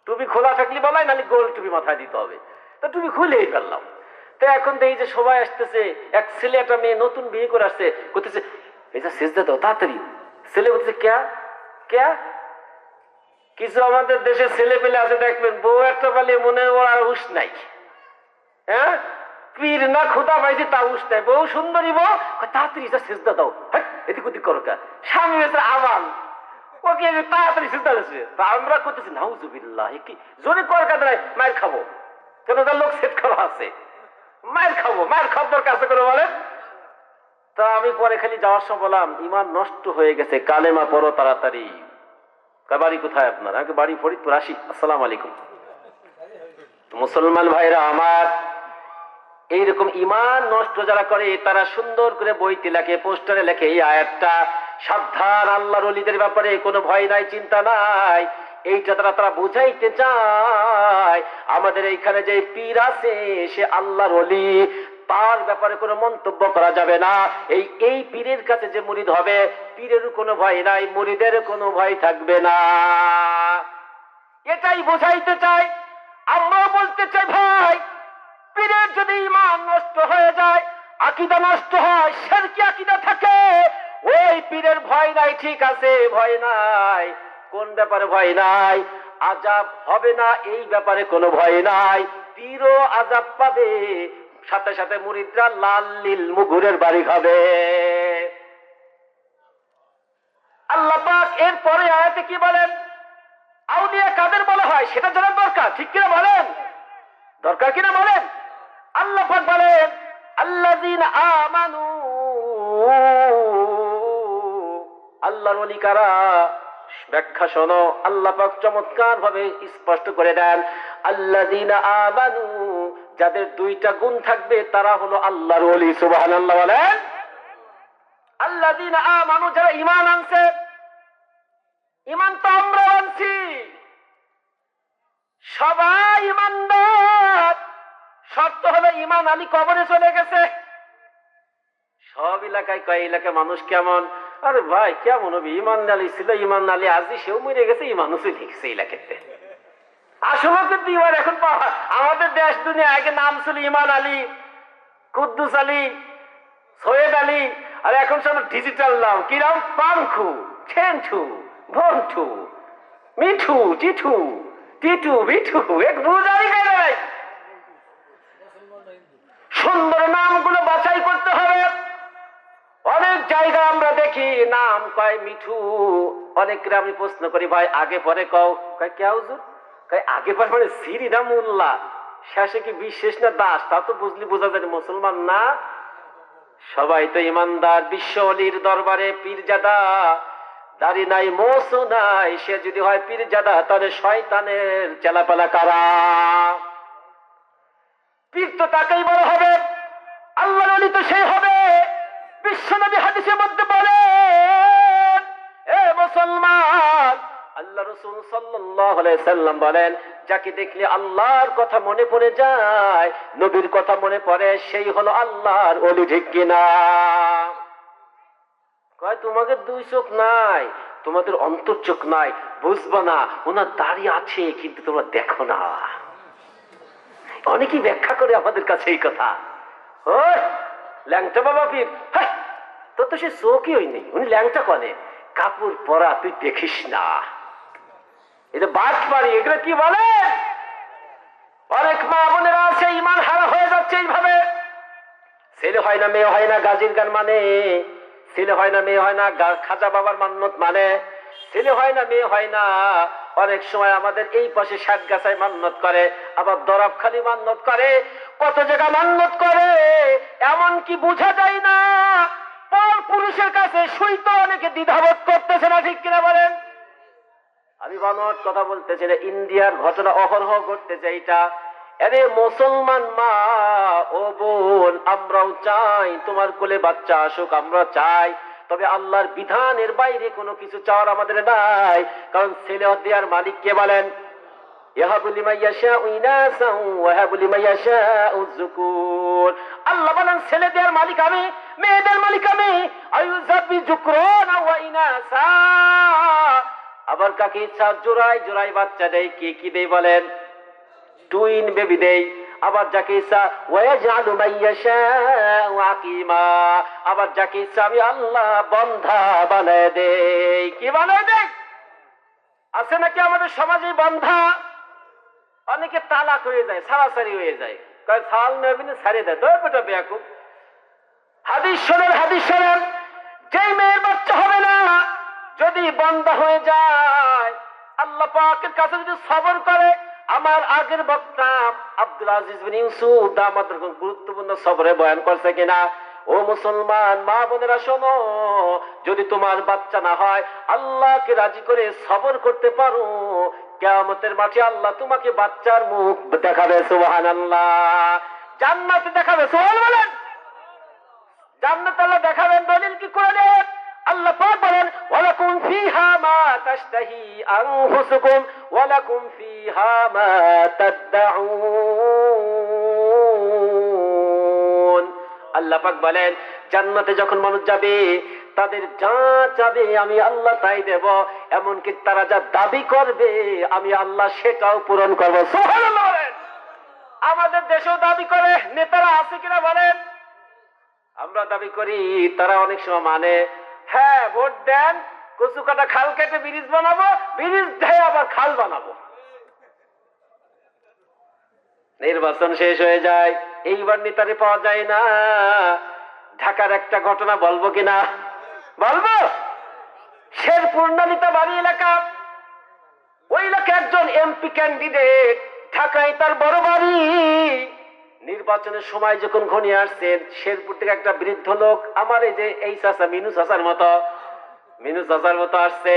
টুপি খোলা থাকলে বলাই, নাহলে গোল টুপি মাথায় দিতে হবে। তা টুপি খুলেই ফেললাম। তো এখন দেখি যে সবাই আসতেছে, এক ছেলে একটা মেয়ে নতুন বিয়ে করে আসছে, করতেছে, এই যে সিজদা দাও তাড়াতাড়ি। ছেলে বলতেছে, ক্যা ক্যা? কিছু আমাদের দেশে ছেলে পেলে আছে দেখবেন, বউ একটা পালিয়ে মনে ওর আর হুঁশ নাই। পীর না খোদা পাইছি তা হুঁশ নাই, বউ সুন্দরী বউ, তাড়াতাড়ি সিজদা দাও। এদিক ওদিক করো কা, স্বামী হয়েছে আমান, ওকে তাড়াতাড়ি চিন্তা হচ্ছে। তা আমরা করতেছি নাউজুবিল্লাহ, কি জোরে কর কাজ নাই, মায়ের খাবো কেন, তার লোক সেট করা আছে, মায়ের খাবো, মায়ের খাবার কাছে করে বলেন। তা আমি পরে খালি যাওয়ার সময় বললাম, ইমান নষ্ট হয়ে গেছে, কালেমা পড়ো তাড়াতাড়ি। বাড়ি কোথায় আপনার? আমাকে বাড়ি ফরিদপুর, আসি, আসসালাম আলাইকুম। মুসলমান ভাইরা আমার, এইরকম ইমান নষ্ট যারা করে তারা সুন্দর করে বইতে লেখে, পোস্টারে লেখে এই আয়াতটা, সাবধান আল্লাহর ওলিদের ব্যাপারে কোনো ভয় নাই, চিন্তা নাই। এইটা তারা বুঝাইতে চায় আমাদের এইখানে যে পীর আছে সে আল্লাহর ওলি, তার ব্যাপারে কোনো মন্তব্য করা যাবে না। এই পীরের কাছে যে মুরিদ হবে, পীরের কোনো ভয় নাই, মুরিদের কোনো ভয় থাকবে না। এটাই বোঝাইতে চাই। আমরা বলতে চাই ভাই, পীরের যদি ঈমান নষ্ট হয়ে যায়, আকীদা নষ্ট হয়, শিরকি আকীদা থাকে, ওই পীরের ভয় নাই, ঠিক আছে, ভয় নাই। কোন ব্যাপারে ভয় নাই? আযাব হবে না এই ব্যাপারে কোনো ভয় নাই। পীরও আযাব পাবে, সাথে সাথে মুরিদরা লাল নীল মুগুরের বাড়ি খাবে। আল্লাহ পাক এরপরে আয়াতে কি বলেন? আউলিয়া কাদের বলা হয় সেটা জানার দরকার, ঠিক কিনা বলেন? দরকার কিনা বলেন? আল্লাহ পাক বলেন আল্লাযীনা আমানু, আল্লাহর ওলি কারা? ব্যাখ্যা শোনো, আল্লাহ পাক চমৎকার ভাবে স্পষ্ট করে দেন, আল্লাযীনা আমানু, যাদের দুইটা গুণ থাকবে তারা হলো আল্লাহর ওলি। সুবহানাল্লাহ বলেন। আল্লাযীনা আমানু, যারা ঈমান আনছে। ঈমান তো আমরা আনছি, সবাই ঈমানদার। শর্ত হলো ঈমান আলী কবরে চলে গেছে। সব এলাকায় কয় এলাকায় মানুষ কেমন? আরে ভাই কেমন হবে? ঈমান আলী ছিল, ঈমান আলী আজই সেও মরে গেছে, ঈমানও চলে গেছে এলাকাতে। আসলে কিন্তু ঈমান এখন আমাদের দেশ দুনিয়া, আগে নাম ছিল ঈমান আলী, কুদ্দুস আলী, সৈয়দ আলী, আর এখন সব ডিজিটাল নাম। কি নাম? পাংখু, ঠেন্ঠু, ভন্টু, মিঠু, টিঠু, টিটু, বিঠু, এক বুঝাই নাই। সুন্দর নামগুলো বাছাই করতে হবে। অনেক জায়গা আমরা দেখি নাম কয় মিঠু। অনেকরে আমি প্রশ্ন করি, ভাই আগে পরে কও? কয় কে হুজুর? কয় আগে পরে মানে সিরি না মোল্লা, শেষে কি বিশেষ না দাস, তা তো বুঝলি বোঝা যায় মুসলমান না। সবাই তো ইমানদার। বিশ্ব অলির দরবারে পীরজাদা, দাড়ি নাই, মোছও নাই, সে যদি হয় পীরজাদা, তাহলে শয়তানের চেলাপালা কারা? পীর তো তাকেই বড় হবে, আল্লাহর ওলি তো সে হবে। বিশ্বনবী হাদিসের মধ্যে বলেন, এ মুসলমান, আল্লাহ রাসূল সাল্লাল্লাহু আলাইহি সাল্লাম বলেন, যাকে দেখলে আল্লাহর কথা মনে পড়ে যায়, নবীর কথা মনে পড়ে, সেই হলো আল্লাহর ওলি, ঠিক কিনা? কয় তোমাদের দুই চোখ নাই, তোমাদের অন্তর চোখ নাই, বুঝবা না, ওনার দাড়ি আছে কিন্তু তোমরা দেখো না। অনেকেই ব্যাখ্যা করে আমাদের কাছে এই কথা। ল্যাংটা বাবা পীর, তোর তো সে চোখই হই নেই, উনি ল্যাংটা কনে, কাপড় পরা তুই দেখিস না। এটা বাদ পারি, এগুলো কি বলে? অনেক মা বোনেরা আছে ঈমান হারা হয়ে যাচ্ছে এইভাবে। ছেলে হয় না, মেয়ে হয় না, গাজীর গান মানে। ছেলে হয় না, মেয়ে হয় না, খাজা বাবার মান্নত মানে। ছেলে হয় না, মেয়ে হয় না, অনেক সময় আমাদের এই পাশে ষাট গাছায় মান্নত করে, আবার দরাবখালি মান্নত করে, কত জায়গা মান্নত করে, এমন কি বোঝা যায় না। পর পুরুষের কাছে শুইতে অনেকে দ্বিধাবোধ করতেছে না, ঠিক কিনা বলেন? আমি বানোয়াট কথা বলতেছি না, ইন্ডিয়ার ঘটনা অহরহ ঘটতেছে এইটা। আরে মুসলমান মা ও বোন, আমরাও চাই তোমার কোলে বাচ্চা আসুক, আমরা চাই, তবে আল্লাহর বিধানের বাইরে কোনো কিছু চাওয়ার আমাদের নাই। কারণ ছেলে দেওয়ার মালিক কে বলেন? ইয়াহাবু লিমান ইয়াশাউ ইনাসা ওয়া ইয়াহাবু লিমান ইয়াশাউ যুকুর। আল্লাহ বলেন ছেলে দেওয়ার মালিক আমি, মেয়েদের মালিক আমি। আয়ুযাবি যুকরান ওয়া ইনাসা, আবার কাকে ইচ্ছা জোড়ায় জোড়ায় বাচ্চা দেয়। কে কি দেয় বলেন? টুইন বেবি দেই। আবার যাকে ইচ্ছা ওয়াজআলু মাইয়াশাউ আকিমা, আবার যাকে ইচ্ছা আমি আল্লাহ বন্ধা বানায় দেই। কি বানায় দেই? আছে নাকি আমাদের সমাজে বন্ধা? অনেকে তালাক হয়ে যায়, ছাড়াছাড়ি হয়ে যায়, কয় সাল নেবেন ছাড়িয়ে দেয়। দয় বেটা বেয়াকুব। হাদিস শোনেন, হাদিস শোনেন, যেই মেয়ের বাচ্চা হবে না, যদি বন্ধ হয়ে যায়, আল্লাহ পাকের কাছে যদি সবর করে, আমার আগের বক্তা আব্দুল আজিজ বিন ইউসুফ দামাত গুরুত্বপূর্ণ সবরে বয়ান করছে কিনা। ও মুসলমান মা বোনেরা শোনো, যদি তোমার বাচ্চা না হয়, আল্লাহকে রাজি করে সবর করতে পারো, কিয়ামতের মাঠে আল্লাহ তোমাকে বাচ্চার মুখ দেখাবে। সুবহানাল্লাহ। জান্নাতে দেখাবে। সুবহান বলেন। জান্নাত আল্লাহ দেখাবেন। দলিল কি করে? আল্লাহ পাক বলেন, ওয়ালাকুম ফিহা মা তাশতাহি আনফুসুকুম ওয়ালাকুম ফিহা মা তাদউন। আল্লাহ পাক বলেন, জান্নাতে যখন মানুষ যাবে, তাদের যা চাবে আমি আল্লাহ তাই দেব, এমনকি তারা যা দাবি করবে আমি আল্লাহ সেটাও পূরণ করব। সুবহানাল্লাহ বলেন। আমাদের দেশেও দাবি করে, নেতারা আছে কিনা বলেন? আমরা দাবি করি, তারা অনেক সময় মানে, হ্যাঁ ভোট দেন, কচু কাটা খাল কেটে ব্রিজ বানাবো, ব্রিজ দিয়ে আবার খাল বানাবো। নির্বাচন শেষ হয়ে যায়, এইবার নেতারে পাওয়া যায় না। ঢাকার একটা ঘটনা বলবো কিনা? বলবো। শেরপুর নালিতা বাড়ি এলাকা, ওই এলাকায় একজন এমপি ক্যান্ডিডেট, ঢাকায় তার বড় বাড়ি। নির্বাচনের সময় যখন ঘনিয়ে আসছে, শেরপুর থেকে একটা বৃদ্ধ লোক, আমার এই যে এই চাচা মিনু চাচার মতো আসছে।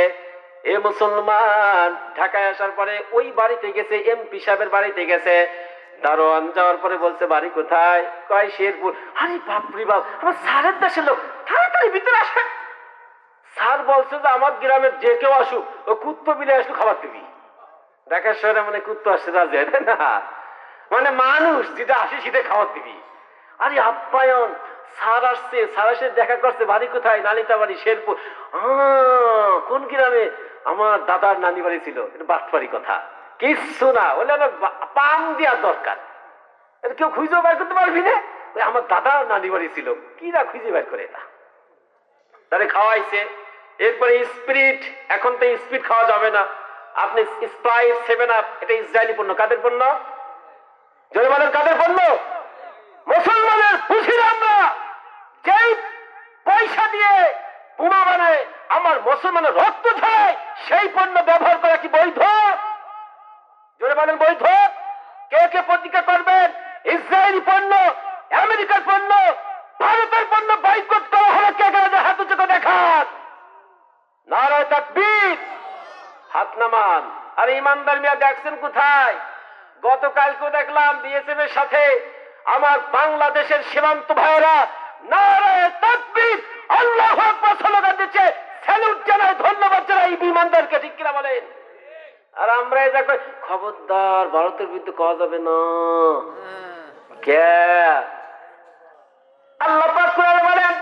এ মুসলমান ঢাকায় আসার পরে ওই বাড়িতে গেছে, এমপি সাহেবের বাড়িতে গেছে। দারোয়ান যাওয়ার পরে বলছে, বাড়ি কোথায়? কয় শেরপুর। আরে বাপরে বাপ, আমার স্যারের দেশের লোক, তাড়াতাড়ি ভিতরে আসেন। স্যার বলছে যে আমার গ্রামের যে কেউ আসুক, ও কুত্তো বিলে আসুক খাবার দিবি। ঢাকার শহরে মানে কুত্তো আসছে রাজি না, মানে মানুষ যেটা আসে সেটা খাবার দিবি। আরে আপ্যায়ন, স্যার আসছে, স্যার এসে দেখা করছে, বাড়ি কোথায়? নালিতা বাড়ি, শেরপুর। কোন গ্রামে? আমার দাদার নানি বাড়ি ছিল। এটা বাটপারি কথা, কিচ্ছু না। বলে পাম দেওয়ার দরকার, এটা কেউ খুঁজে বের করতে পারবি না। ওই আমার দাদার নানি বাড়ি ছিল, কি না খুঁজে বের করে এটা। তাহলে খাওয়াইছে। এরপরে স্পিরিট, এখন তো স্পিরিট খাওয়া যাবে না। আপনি স্প্রাইট, 7 আপ, এটা ইসরায়েলি পণ্য। কাদের পণ্য? জোরে বলেন, কাদের পণ্য? মুসলমানের বুঝি না আমরা। যেই পয়সা দিয়ে বোমা বানায়, আমার মুসলমানের রক্ত ঝরায়, সেই পণ্য ব্যবহার করা কি বৈধ? জোরে বলেন, বৈধ? কে কে প্রতিজ্ঞা করবেন ইসরায়েলি পণ্য, আমেরিকার পণ্য, ভারতের পণ্য বয়কট করা হলে কে কে হাত উঁচু করে দেখান? নারায়ে তাকবীর, হাত নামান। আর ইমানদার মিয়া দেখছেন কোথায়? গতকালকে দেখলাম বিএসএফ এর সাথে আমার বাংলাদেশের সীমান্ত ভাইয়েরা নারায়ে তাকবীর, আল্লাহু আকবার স্লোগান দিচ্ছে, স্যালুট জানায়, ধন্যবাদ জানাই ইমানদারকে। ঠিক কিনা বলেন? আর আমরা এই যে খবরদার ভারতের বিরুদ্ধে কওয়া যাবে না। কে? আল্লাহ পাক কোরআনে বলেন,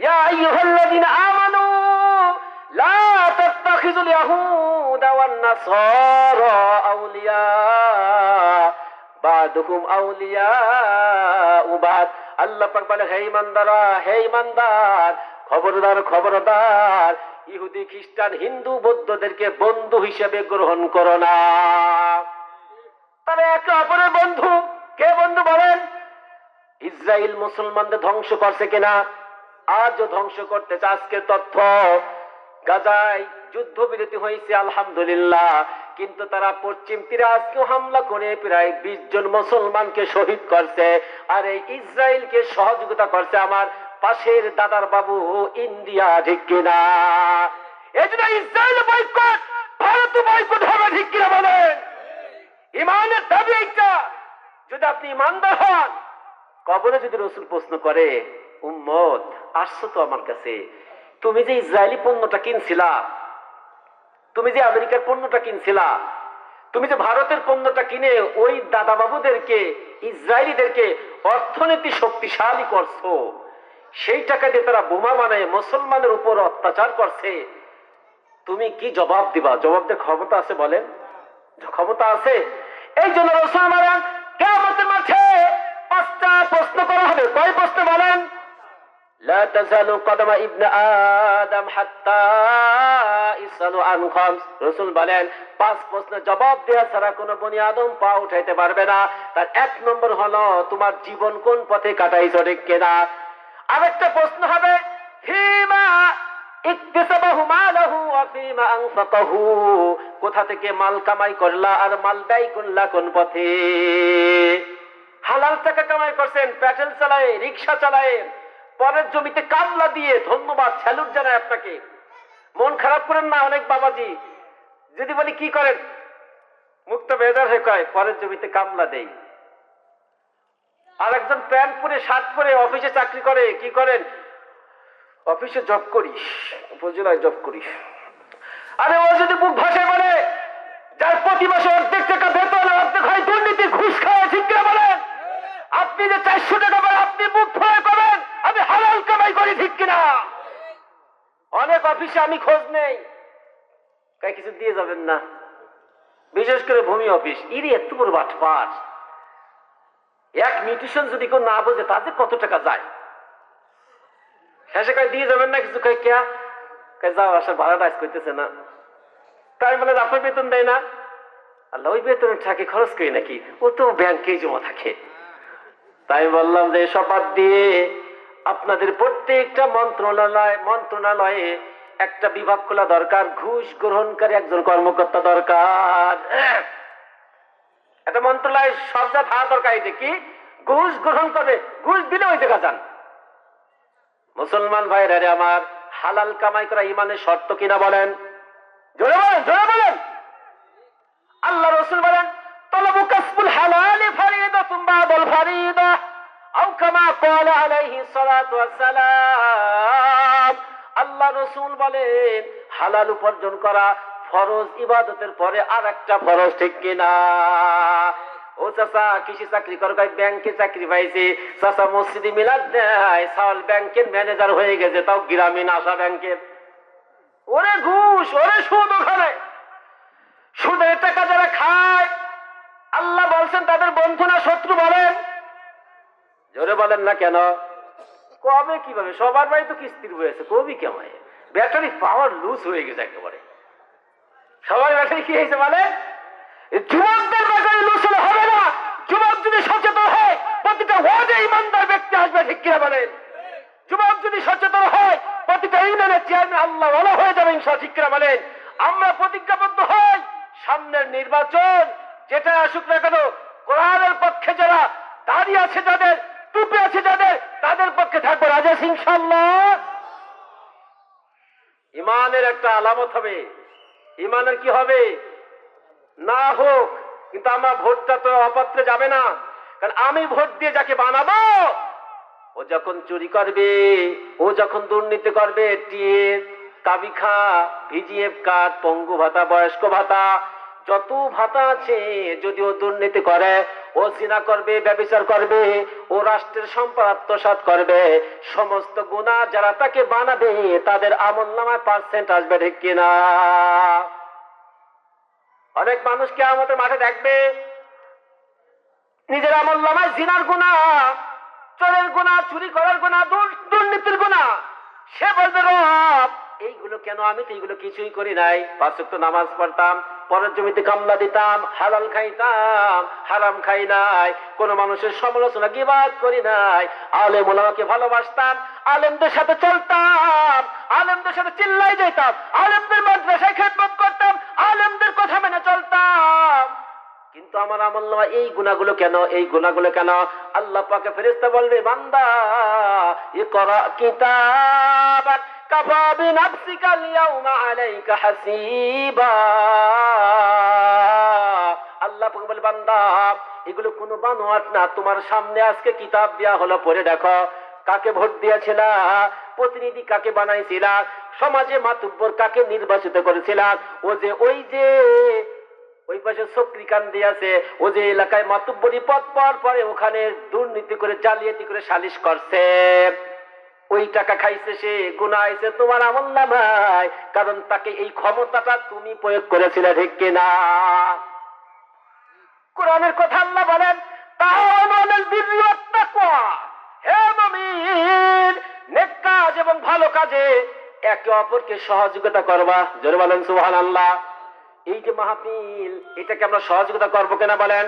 ইয়া আইয়ুহাল্লাযীনা আমানু লা তাত্তাখিযুল ইয়াহুদা ওয়ান নাসারা আউলিয়া বা'দুহুম আউলিয়াউ বা'দ। আল্লাহ পাক বলে, হে ঈমানদাররা, হে ঈমানদার, খবরদার খবরদার, ইহুদি খ্রিস্টান হিন্দু বৌদ্ধদেরকে বন্ধু হিসেবে গ্রহণ করো না। তারা একে অপরের বন্ধু। কে বন্ধু বলেন? ইসরায়েল মুসলমানদের ধ্বংস করছে কিনা? আজও ধ্বংস করতেছে। আজকের তথ্য, গাজায় যুদ্ধবিরতি হয়েছে আলহামদুলিল্লাহ, কিন্তু তারা পশ্চিম তীরে আজকেও হামলা করে প্রায় 20 জন মুসলমানকে শহীদ করছে। আর এই ইসরায়েলকে সহযোগিতা করছে আমার পাশের দাদার বাবু ইন্ডিয়া। ঠিক কিনা? এই জন্য ইসরায়েল বয়কট, ভারত বয়কট হবে। ঠিক কিনা বলেন? ইমানের দাবি এইটা। যদি আপনি ইমানদার হন, কবরে যদি রাসূল প্রশ্ন করে, উম্মত আসছো তো আমার কাছে, তুমি যে ইসরায়েলি পণ্যটা কিনছিলা, তুমি যে আমেরিকার পণ্যটা কিনছিলা, তুমি যে ভারতের পণ্যটা কিনে ওই দাদা বাবুদেরকে, ইসরায়েলিদেরকে অর্থনীতি শক্তিশালী করছো, সেই টাকা দিয়ে তারা বোমা বানায় মুসলমানের উপর অত্যাচার করছে, তুমি কি জবাব দিবা? জবাব দেওয়ার ক্ষমতা আছে? বলেন, ক্ষমতা আছে? এই জন্য রাসূল বলেন, কিয়ামতের মাঠে 5টা প্রশ্ন করা হবে। কয় প্রশ্ন বলেন? لا تزال قدم ابن آدم حتى يسأل عن خمس। রাসূল বলেন 5 প্রশ্নের জবাব দেওয়া ছাড়া কোনো বনি আদম পা উঠাইতে পারবে না। তার 1 নম্বর হলো তোমার জীবন কোন পথে কাটাইছো, ঠিক কিনা? আরেকটা প্রশ্ন হবে, ফিমা ইকতাসাবাহু মালাহু ওয়া ফীমা আনফাকাহু, কোথা থেকে মাল কামাই করলা আর মাল ব্যয় করলা কোন পথে। হালাল টাকা কামাই করছেন, পেট্রোল চালায়, রিকশা চালায়, পরের জমিতে কামলা দিয়ে, ধন্যবাদ, স্যালুট জানাই আপনাকে। মন খারাপ করেন না অনেক বাবাজি, যদি বলি কি করেন, মুক্ত বেজার হয়ে কয় পরের জমিতে কামলা দেই। আর একজন প্যান্ট পরে শার্ট পরে অফিসে চাকরি করে, কি করেন, অফিসে জব করিস, উপজেলায় জব করিস। আরে ও যদি মুখ ভাষায় বলে যার প্রতি মাসে অর্ধেক টাকা বেতন আর অর্ধেক হয় দুর্নীতি, ঘুষ খাওয়া, ঠিক করে বলেন। আপনি যে 400 টাকা পান আপনি মুখ ভরে করেন আমি হালাল কামাই করি, ঠিক কিনা? অনেক অফিসে আমি খোঁজ নেই, তাই কিছু দিয়ে যাবেন না, বিশেষ করে ভূমি অফিস। ইরে এত বড় বাটপার, এক মিউটিশন যদি কেউ না বোঝে তাতে কত টাকা যায়। শেষে কয় দিয়ে যাবেন না কিছু, কয় কেয়া, কয় যাও আসার ভাড়াটা আজ করতেছে না। তাই বলে আপনার বেতন দেয় না? আল্লাহ ওই বেতনের টাকা খরচ করি নাকি, ও তো ব্যাংকেই জমা থাকে। তাই বললাম যে শপথ দিয়ে আপনাদের প্রত্যেকটা মন্ত্রণালয়ে একটা বিভাগ খোলা দরকার, ঘুষ গ্রহণকারী একজন কর্মকর্তা দরকার। একটা মন্ত্রণালয় সব যা থাকা দরকার, এটা কি ঘুষ গ্রহণ করবে, ঘুষ দিলে ওই জায়গা যান। মুসলমান ভাইরা রে আমার, হালাল কামাই করা ইমানের শর্ত কিনা বলেন, জোরে বলেন, জোরে বলেন। আল্লাহ রাসূল বলেন তলবু কাসবুল হালাল ফরিদাতুন বাদাল ফরিদা আও কামা ক্বালা আলাইহি সালাতু ওয়াসসালাম। আল্লাহ রাসূল বলেন হালাল উপার্জন করা ফরজ ইবাদতের পরে আরেকটা ফরজ, ঠিক কিনা? ও চাচা কৃষি চাকরি করে, ব্যাংকে চাকরি পাইছে, চাচা মসজিদে মিলাদ দেয়, সাল ব্যাংকের ম্যানেজার হয়ে গেছে, তাও গ্রামীণ আশা ব্যাংকের। ওরে ঘুষ, ওরে সুদ, ওখানে সুদের টাকা যারা খায় আল্লাহ বলছেন তাদের বন্ধু না শত্রু বলেন? জোরে বলেন না কেন? কবে কিভাবে, সবার বাড়ি তো কিস্তির বয়েছে, কবি কেমায় ব্যাটারি পাওয়ার লুজ হয়ে গেছে একেবারে। সবার ব্যাটারি কি হয়েছে বলে? যুবকদের ব্যাটারি লুজ হলে হবে না। যুবক যদি সচেতন হয় প্রতিটা ওয়ার্ডে ইমানদার ব্যক্তি আসবে, ঠিক কিনা বলেন? যুবক যদি সচেতন হয় প্রতিটা ইউনিয়নের চেয়ারম্যান আল্লাহ ওয়ালা হয়ে যাবে ইনশাআল্লাহ, ঠিক কিনা বলেন? আমরা প্রতিজ্ঞাবদ্ধ হই সামনের নির্বাচন যেটা আসুক না কেন, কোরআনের পক্ষে যারা দাঁড়িয়ে আছে, যাদের টুপি আছে, যাদের তাদের পক্ষে থাকবে, রাজা ইনশাআল্লাহ। ইমানের একটা আলামত হবে। ইমানের কি হবে? না হোক, কিন্তু আমার ভোটটা তো অপাত্রে যাবে না, কারণ আমি ভোট দিয়ে যাকে বানাবো ও যখন চুরি করবে, ও যখন দুর্নীতি করবে, টিএর তাবিখা, ভিজিএফ কার্ড, পঙ্গু ভাতা, বয়স্ক ভাতা, যত ভাতা আছে, যদি ও দুর্নীতি করে, ও জিনা করবে, ব্যভিচার করবে, ও রাষ্ট্রের সম্পদ আত্মসাৎ করবে, সমস্ত গুনাহ যারা তাকে বানাবে তাদের আমলনামায় পার্সেন্ট আসবে, ঠিক কিনা? অনেক মানুষকে আমাদের মাঠে দেখবে নিজের আমলনামায় জিনার গুনাহ, চোরের গুনাহ, চুরি করার গুনাহ, দুর্নীতির গুনাহ, সে বলবে রব এইগুলো কেন, আমি তো এইগুলো কিছুই করি নাই, 5 ওয়াক্ত নামাজ পড়তাম, পরের জমিতে কামলা দিতাম, হালাল খাইতাম, হারাম খাই নাই, কোন মানুষের সমালোচনা গীবাত করি নাই, আলেম ওলামাকে ভালোবাসতাম, আলেমদের সাথে চলতাম, আলেমদের সাথে চিল্লাই যেতাম, আলেমদের মাদ্রাসায় খেদমত করতাম, আলেমদের কথা মেনে চলতাম, কিন্তু আমার আমলনামা এই গুনাহগুলো কেন, এই গুনাহগুলো কেন? আল্লাহ পাকে ফেরেশতা বলবে বান্দা ইকরা কিতাবাক কাফা বিনাফসিকা আল-ইয়াওমা আলাইকা হাসিবা। আল্লাহ পাক বলে বান্দা এগুলো কোনো বানোয়াট না, তোমার সামনে আজকে কিতাব দেয়া হলো, পড়ে দেখো কাকে ভোট দিয়েছিলা, প্রতিনিধি কাকে বানাইছিলা, সমাজে মাতুব্বর কাকে নির্বাচিত করেছিলা, ও যে ওই পাশে সক্রি কান্দি আছে, ও যে এলাকায় মাতুব্বরি পদ পাওয়ার পরে ওখানে দুর্নীতি করে, জালিয়াতি করে সালিশ করছে, ওই টাকা খাইছে, সে গুনাহ আইছে তোমার আমলনামায়, কারণ তাকে এই ক্ষমতাটা তুমি প্রয়োগ করেছিলে, ঠিক কিনা? কোরআনের কথা আল্লাহ বলেন তাআওয়ানুল বিররি ওয়াত তাকওয়া, হে মুমিন নেক কাজ এবং ভালো কাজে একে অপরকে সহযোগিতা করবা। জোরে বলেন সুবহানাল্লাহ। এই যে মাহফিল, এটাকে আমরা সহযোগিতা করবো কিনা বলেন?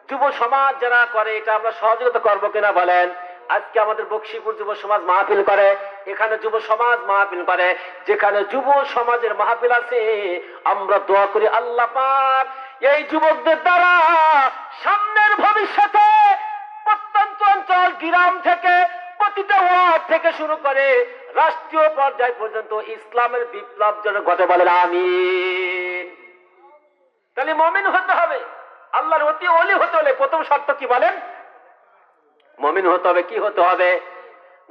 যুব সমাজ যারা করে এটা আমরা সহযোগিতা করবো কিনা বলেন? আজকে আমাদের বকশীপুর যুব সমাজ মাহফিল করে, এখানে যুব সমাজ মাহফিল করে, যেখানে যুব সমাজের মাহফিল আছে আমরা দোয়া করি আল্লাহ পাক এই যুবকদের দ্বারা সামনের ভবিষ্যতে প্রত্যন্ত অঞ্চল গ্রাম থেকে প্রতিটা ওয়ার্ড থেকে শুরু করে রাষ্ট্রীয় পর্যায় পর্যন্ত ইসলামের বিপ্লব যেন ঘটে, বলেন আমিন। তাহলে মুমিন হতে হবে, আল্লাহর অতি ওলি হতে হলে প্রথম শর্ত কি বলেন? মুমিন হতে হবে। কি হতে হবে?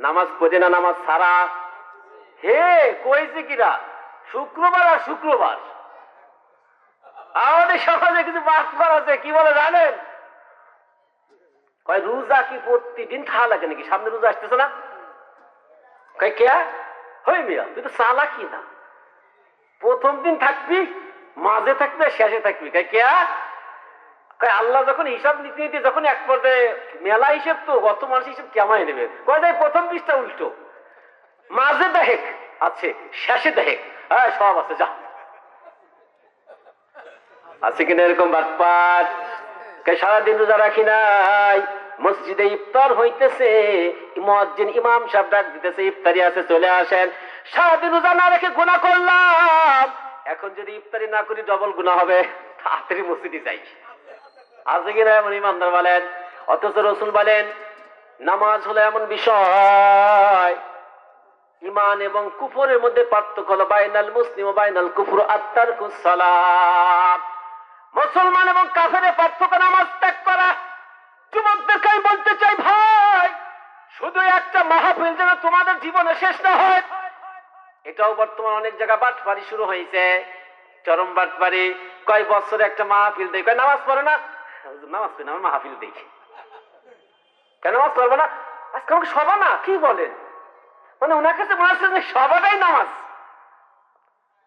নামাজ পড়ে না নামাজ ছাড়া? হে কইছে কিরা শুক্রবার আর শুক্রবার আমাদের সমাজে কিছু বাটপার আছে, কি বলে জানেন? কয় রোজা কি প্রতিদিন খাওয়া লাগে নাকি? সামনে রোজা আসতেছে না? কয় কে হই মিয়া তুই তো চালাকি না, প্রথম দিন থাকবি, মাঝে থাকবি, শেষে থাকবি। কয় কে? কয় আল্লাহ যখন হিসাব নিতে নিতে যখন এক পর্যায়ে মেলা হিসেব তো কত মানুষ হিসেব কেমাই নেবে, কয় যায় প্রথম পৃষ্ঠা উল্টো, মাঝে দেখেক আছে, শেষে দেখেক, হ্যাঁ সব আছে, যা আছে কিনা এরকম বাটপাট? সারাদিন রোজা রাখি নাই, মসজিদে ইফতার হইতেছে, মুয়াজ্জিন ইমাম সাহেব ডাক দিতেছে ইফতারি আছে চলে আসেন, সারাদিন রোজা না রেখে গুনাহ করলাম, এখন যদি ইফতারি না করি ডবল গুনাহ হবে, তাড়াতাড়ি মসজিদে যাই। আছে কিনা এমন ইমানদার বলেন? অথচ রাসূল বলেন নামাজ হলো এমন বিষয়, ঈমান এবং কুফরের মধ্যে পার্থক্য হলো বাইনাল মুসলিম ও বাইনাল কুফর আত-তারকুস সালাত। মুসলমান এবং কাফেরের পার্থক্য নামাজ ত্যাগ করা। যুবকদেরকে আমি বলতে চাই ভাই, শুধু একটা মাহফিল যেন তোমাদের জীবনে শেষ না হয়। এটাও বর্তমান অনেক জায়গা বাটপারি শুরু হয়েছে, চরম বাটপারি। কয় বছরে একটা মাহফিল দেয়, কয় নামাজ পড়ে না, নামাজ পড়ে না আমার মাহফিল দেখি, কেন নামাজ পড়বো না? আজকে আমাকে সভা না, কি বলেন? মানে ওনার কাছে মনে হচ্ছে যে সবাটাই নামাজ,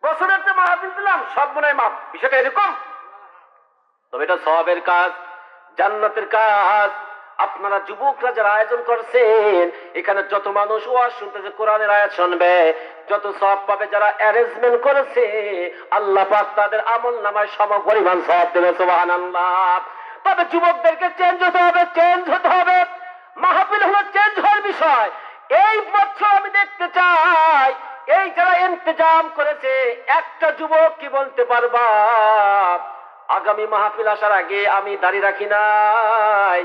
বছরে একটা মাহফিল দিলাম সব মনে হয় মাপ, বিষয়টা এরকম? তবে এটা সওয়াবের কাজ, জান্নাতের কাজ। আপনারা যুবকরা যারা আয়োজন করছেন, এখানে যত মানুষ ওয়াজ শুনতেছে, কোরআনের আয়াত শুনবে, যত সওয়াব পাবে যারা অ্যারেঞ্জমেন্ট করেছে, আল্লাহ পাক তাদের আমলনামায় সমপরিমাণ সওয়াব দেবে, সুবহানাল্লাহ। তবে যুবকদেরকে চেঞ্জ হতে হবে, চেঞ্জ হতে হবে। মাহফিল হলো চেঞ্জ হওয়ার বিষয়। এই বছর আমি দেখতে চাই এই যারা ইন্তজাম করেছে, একটা যুবক কি বলতে পারবা আগামী মাহফিল আসার আগে আমি দাড়ি রাখি নাই,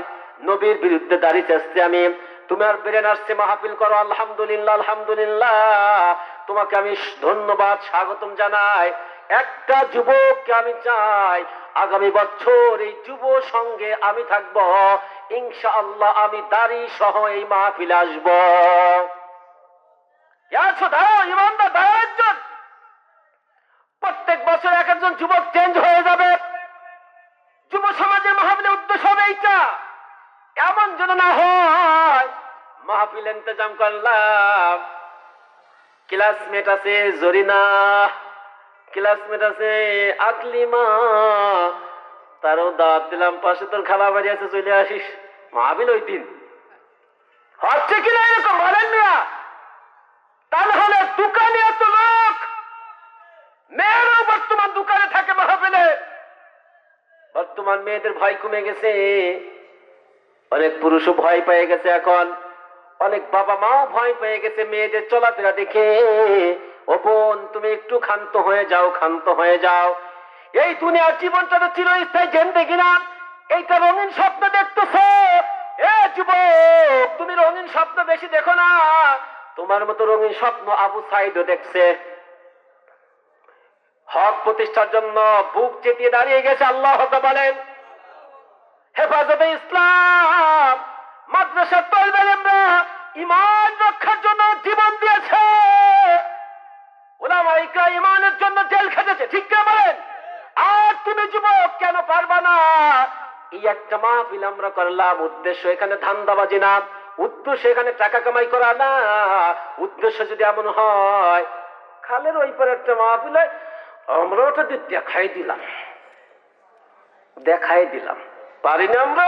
নবীর বিরুদ্ধে দাড়ি চাচ্ছি আমি, তোমার ব্রেন আসছে মাহফিল করো, আলহামদুলিল্লাহ আলহামদুলিল্লাহ, তোমাকে আমি ধন্যবাদ স্বাগতম জানাই। একটা যুবককে আমি চাই আগামী বছর এই যুব সঙ্গে আমি থাকব, ইনশাআল্লাহ আমি দাড়ি সহ এই মাহফিলে আসবো। দাঁড়াও ইমানদার, দাঁড়াও একজন। প্রত্যেক বছর এক একজন যুবক চেঞ্জ হয়ে যাবে। যুব সমাজের মাহফিলের উদ্দেশ্য হবে এইটা, এমন যেন না হয় মাহফিল ইন্তজাম করলাম, ক্লাসমেট আছে জরিনা, ক্লাসমেট আছে আকলিমা, তারও দাওয়াত দিলাম, পাশে তোর খালা বাড়ি আছে চলে আসিস, মাহফিল ওই দিন হচ্ছে কিনা এরকম বলেন মিয়া? তাহলে দোকানে এত লোক, মেয়েরাও বর্তমান দোকানে থাকে মাহফিলে। বর্তমান মেয়েদের ভয় কমে গেছে, অনেক পুরুষও ভয় পেয়ে গেছে, এখন অনেক বাবা মাও ভয় পেয়ে গেছে মেয়েদের চলাফেরা দেখে। ও বোন তুমি একটু ক্ষান্ত হয়ে যাও, ক্ষান্ত হয়ে যাও। এই দুনিয়ার জীবনটা তো চিরস্থায়ী জিন্দেগি না, এইটা রঙিন স্বপ্ন দেখতেছো। এ যুবক তুমি রঙিন স্বপ্ন বেশি দেখো না, তোমার মতো রঙিন স্বপ্ন আবু সাইদও দেখছে। হক প্রতিষ্ঠার জন্য বুক চেতিয়ে দাঁড়িয়ে গেছে, আল্লাহ বলেন। হেফাজতে ইসলাম, মাদ্রাসার তলবে আলেমরা ঈমান রক্ষার জন্য জীবন দিয়েছে, উলামায়ে কেরাম ঈমানের জন্য জেল খেটেছে, ঠিক না বলেন? আর তুমি যুবক কেন পারবা না? এই একটা মাহফিল আমরা করলাম, উদ্দেশ্য এখানে ধান্দাবাজি না, উদ্দেশ্য এখানে টাকা কামাই করা না। উদ্দেশ্য যদি এমন হয় খালের ওই পর একটা মাহফিল হয়, আমরা ওটা দিয়ে দেখাই দিলাম, দেখাই দিলাম, পারি না আমরা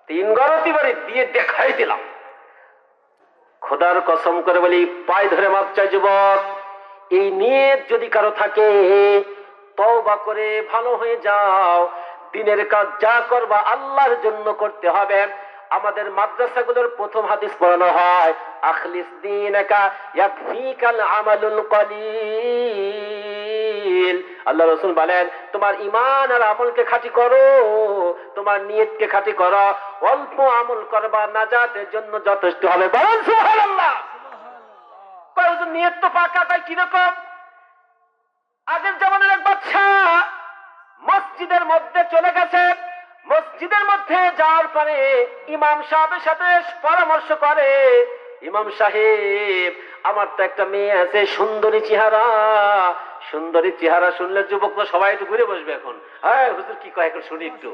3 গরতি বাড়ি দিয়ে দেখাই দিলাম। খোদার কসম করে বলি, পায়ে ধরে মাপ চাই যুবক, এই নিয়ত যদি কারো থাকে তওবা করে ভালো হয়ে যাও। দিনের কাজ যা করবা আল্লাহর জন্য করতে হবে, আমাদের মাদ্রাসাগুলোর প্রথম হাদিস পড়ানো হয়, আখলিস দীনাকা ইয়াকফিকাল আমালুল কলিল। আল্লাহ রাসূল বলেন, তোমার ঈমান আর আমলকে খাঁটি করো, তোমার নিয়তকে খাঁটি করো, অল্প আমল করবা, নাজাতের জন্য যথেষ্ট হবে। বলেন সুবহানাল্লাহ। কয় হুজুর নিয়ত তো পাকা, তাই কিরকম? আগের জামানার এক বাদশা মসজিদের মধ্যে চলে গেছে, মসজিদের মধ্যে যাওয়ার পরে ইমাম সাহেবের সাথে পরামর্শ করে, ইমাম সাহেব আমার তো একটা মেয়ে আছে, সুন্দরী চেহারা। সুন্দরী চেহারা শুনলে যুবকরা সবাই একটু ঘুরে বসবে। এখন হ্যাঁ হুজুর কি কয় এখন শুনি একটু।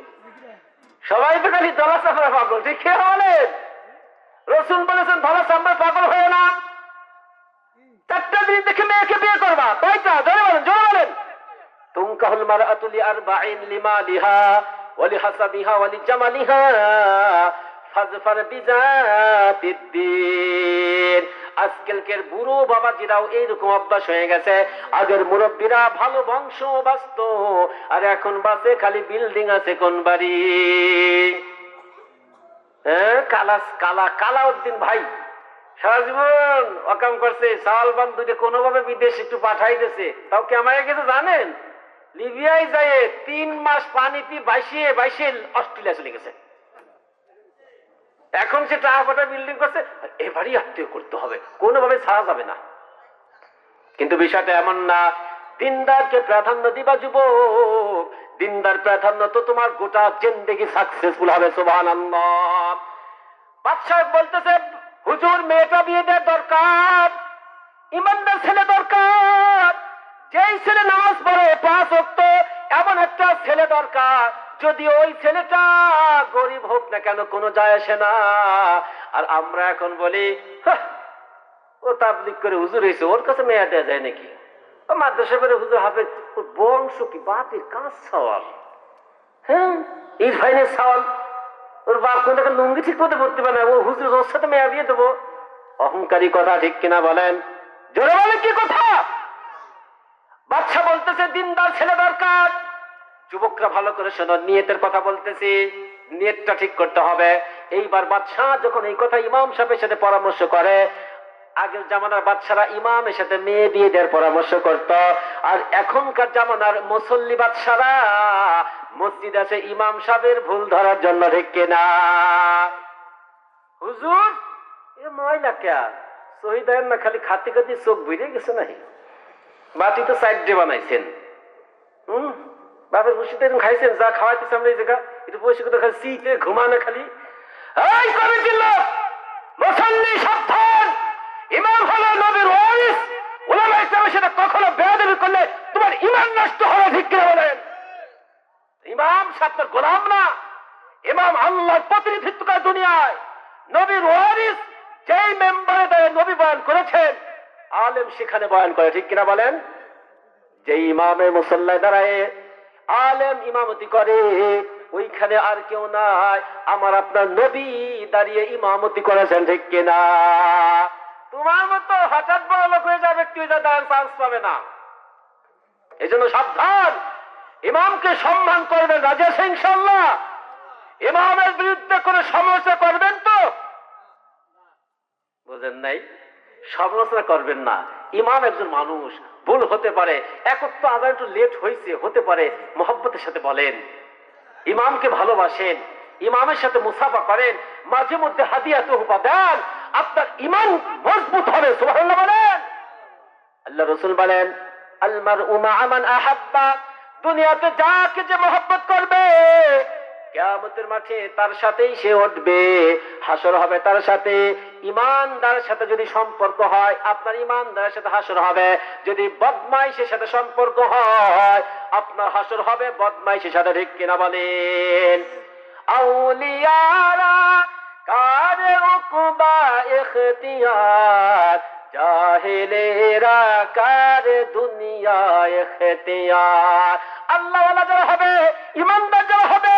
সবাই তো খালি ধলা চামড়া পাগল, ঠিক খেয়ে বলেন। রসুল বলেছেন ধলা চামড়া পাগল হয়ে না, 4টা জিনিস দেখে মেয়েকে বিয়ে করবা। কয়টা? জোরে বলেন, জোরে বলেন। তুনকাহুল মারআতু লিআরবাঈন লিমালিহা ওয়া লিহাসাবিহা ওয়া লিজামালিহা ফাজফার বিজাতিদ্দীন। আজকালকের বুড়ো বাবাজিরাও এইরকম অভ্যাস হয়ে গেছে। আগের মুরব্বীরা ভালো বংশ বাঁচত, আর এখন বাঁচে খালি বিল্ডিং আছে কোন বাড়ি। হ্যাঁ, কালাউদ্দিন ভাই সারা জীবন অকাম করছে, সাল বান দুইটা কোনোভাবে বিদেশ একটু পাঠাই দিয়েছে। তাও কেমন গেছে জানেন? লিবিয়ায় যায় 3 মাস পানিতে বাইশে অস্ট্রেলিয়া চলে গেছে। এখন সে টাকা বিল্ডিং করছে, এবারই আত্মীয় করতে হবে, কোনোভাবে ছাড়া যাবে না। কিন্তু বিষয়টা এমন না। দিনদারকে প্রাধান্য দিবা যুবক, দিনদার প্রাধান্য তো তোমার গোটা জিন্দেগি সাকসেসফুল হবে। সুবহানাল্লাহ। বাদশা বলতেছে, হুজুর মেয়েটা বিয়ে দেওয়ার দরকার, ইমানদার ছেলে দরকার, যেই ছেলে নামাজ পড়ে 5 ওয়াক্ত, এমন একটা ছেলে দরকার, যদি ওই ছেলেটা গরিব হোক না কেন কোনো যায় আসে না। আর আমরা এখন বলি ও তাবলিগ করে হুজুর হয়েছে, ওর কাছে মেয়ে দেওয়া যায় নাকি? ও মাদ্রাসা করে হুজুর হাফেজ, ওর বংশ কি, বাপের কাজ সওয়াল। হ্যাঁ, ইরফাইনের সওয়াল, ওর বাপ কোন টাকা লুঙ্গি ঠিক মতো পড়তে পারে না, ও হুজুর ওর সাথে মেয়ে বিয়ে দেবো। অহংকারী কথা, ঠিক কিনা বলেন? জোরে বলেন কি কথা? বাদশা বলতেছে দিনদার ছেলে দরকার। যুবকরা ভালো করে শোনো, নিয়তের কথা বলতেছি, নিয়তটা ঠিক করতে হবে। এইবার বাদশা যখন এই কথা ইমাম সাহেবের সাথে পরামর্শ করে, আগের জামানার বাদশারা ইমামের সাথে মেয়ে বিয়ে দেওয়ার পরামর্শ করত, আর এখনকার জামানার মুসল্লি বাদশারা মসজিদ আছে ইমাম সাহেবের ভুল ধরার জন্য, ঠিক কিনা? হুজুর এ ময়লা কে শহীদ না, খালি খাতি খাতি চোখ বুঝে গেছে নাই, বাটি তো সাইড বানাইছেন। বাপের বসে তো খাইছেন, যা খাওয়াইতেছে আমরা এই জায়গা একটু বসে কথা খালি শীতে ঘুমানো খালি। এই কমিটির লোক, মুসল্লি সাবধান, ইমাম হলো নবীর ওয়ারিস, উলামা ইকরামের সাথে কখনো বেয়াদবি করলে তোমার ঈমান নষ্ট হবে, ঠিক কিনা বলেন? ইমাম আপনার গোলাম না, ইমাম আল্লাহর প্রতিনিধিত্ব করে দুনিয়ায়। নবীর ওয়ারিস যেই মেম্বারে দাঁড়িয়ে নবী বয়ান করেছেন, আলেম সেখানে বয়ান করে, ঠিক কিনা বলেন? যে ইমামের মুসল্লায় দাঁড়ায় আলেম ইমামতি করে, ওইখানে আর কেউ নাই, আমার আপনার নবী দাঁড়িয়ে ইমামতি করেছেন, ঠিক কিনা? তোমার মতো হঠাৎ বড় লোক হয়ে যাবে, তুই যা দাঁড়ান চান্স পাবে না। এই জন্য সাবধান, ইমামকে সম্মান করবেন, রাজি আছে ইনশাআল্লাহ? ইমামের বিরুদ্ধে কোনো সমালোচনা করবেন তো? বুঝেন নাই? সমালোচনা করবেন না। ইমাম একজন মানুষ, ভুল হতে পারে, একত্র আজান একটু লেট হয়েছে, হতে পারে, মহব্বতের সাথে বলেন, ইমামকে ভালোবাসেন, ইমামের সাথে মুসাফা করেন, মাঝে মধ্যে হাদিয়া তোহফা দেন, আপনার ইমান মজবুত হবে। সুবহানাল্লাহ বলেন। আল্লাহ রাসূল বলেন, আল মারউ মা মান আহাব্বা, দুনিয়াতে যাকে যে মহব্বত করবে কিয়ামতের মাঠে তার সাথেই সে উঠবে, হাসর হবে তার সাথে। ইমানদারের সাথে যদি সম্পর্ক হয়, আপনার ইমানদারের সাথে হাসর হবে। যদি বদমাইশের সাথে সম্পর্ক হয়, আপনার হাসর হবে বদমাইশের সাথে, ঠিক কিনা বলেন? আউলিয়ারা কারে উকবা ইখতিয়ার, জাহেলেরা কারে দুনিয়া ইখতিয়ার। আল্লাহ ওয়ালা যারা হবে, ইমানদার যারা হবে,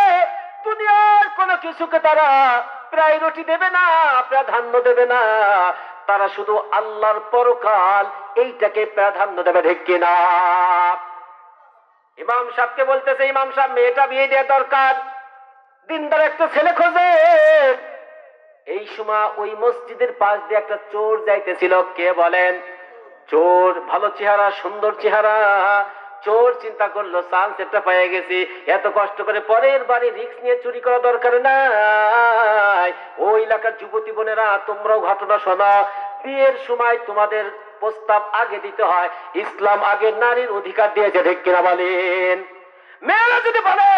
দুনিয়ার কোন কিছুকে তারা প্রায়োরিটি দেবে না, প্রাধান্য দেবে না, তারা শুধু আল্লাহর পরকাল এইটাকে প্রাধান্য দেবে, ঠিক কিনা? ইমাম সাহেবকে বলতেছে, ইমাম সাহেব মেয়েটা বিয়ে দেওয়া দরকার, দিনদার একটা ছেলে খোঁজে। এই সময় ওই মসজিদের পাশ দিয়ে একটা চোর যাইতেছিল। কে বলেন? চোর। ভালো চেহারা, সুন্দর চেহারা। চোর চিন্তা করলো চান্স একটা পেয়ে গেছি, এত কষ্ট করে পরের বাড়ি রিস্ক নিয়ে চুরি করা দরকার নাই। ওই এলাকার যুবতী বোনেরা, তোমরাও ঘটনা শোনো। বিয়ের সময় তোমাদের প্রস্তাব আগে দিতে হয়। ইসলাম আগে নারীর অধিকার দিয়েছে, ঠিক কিনা বলেন? মেয়েরা যদি বলে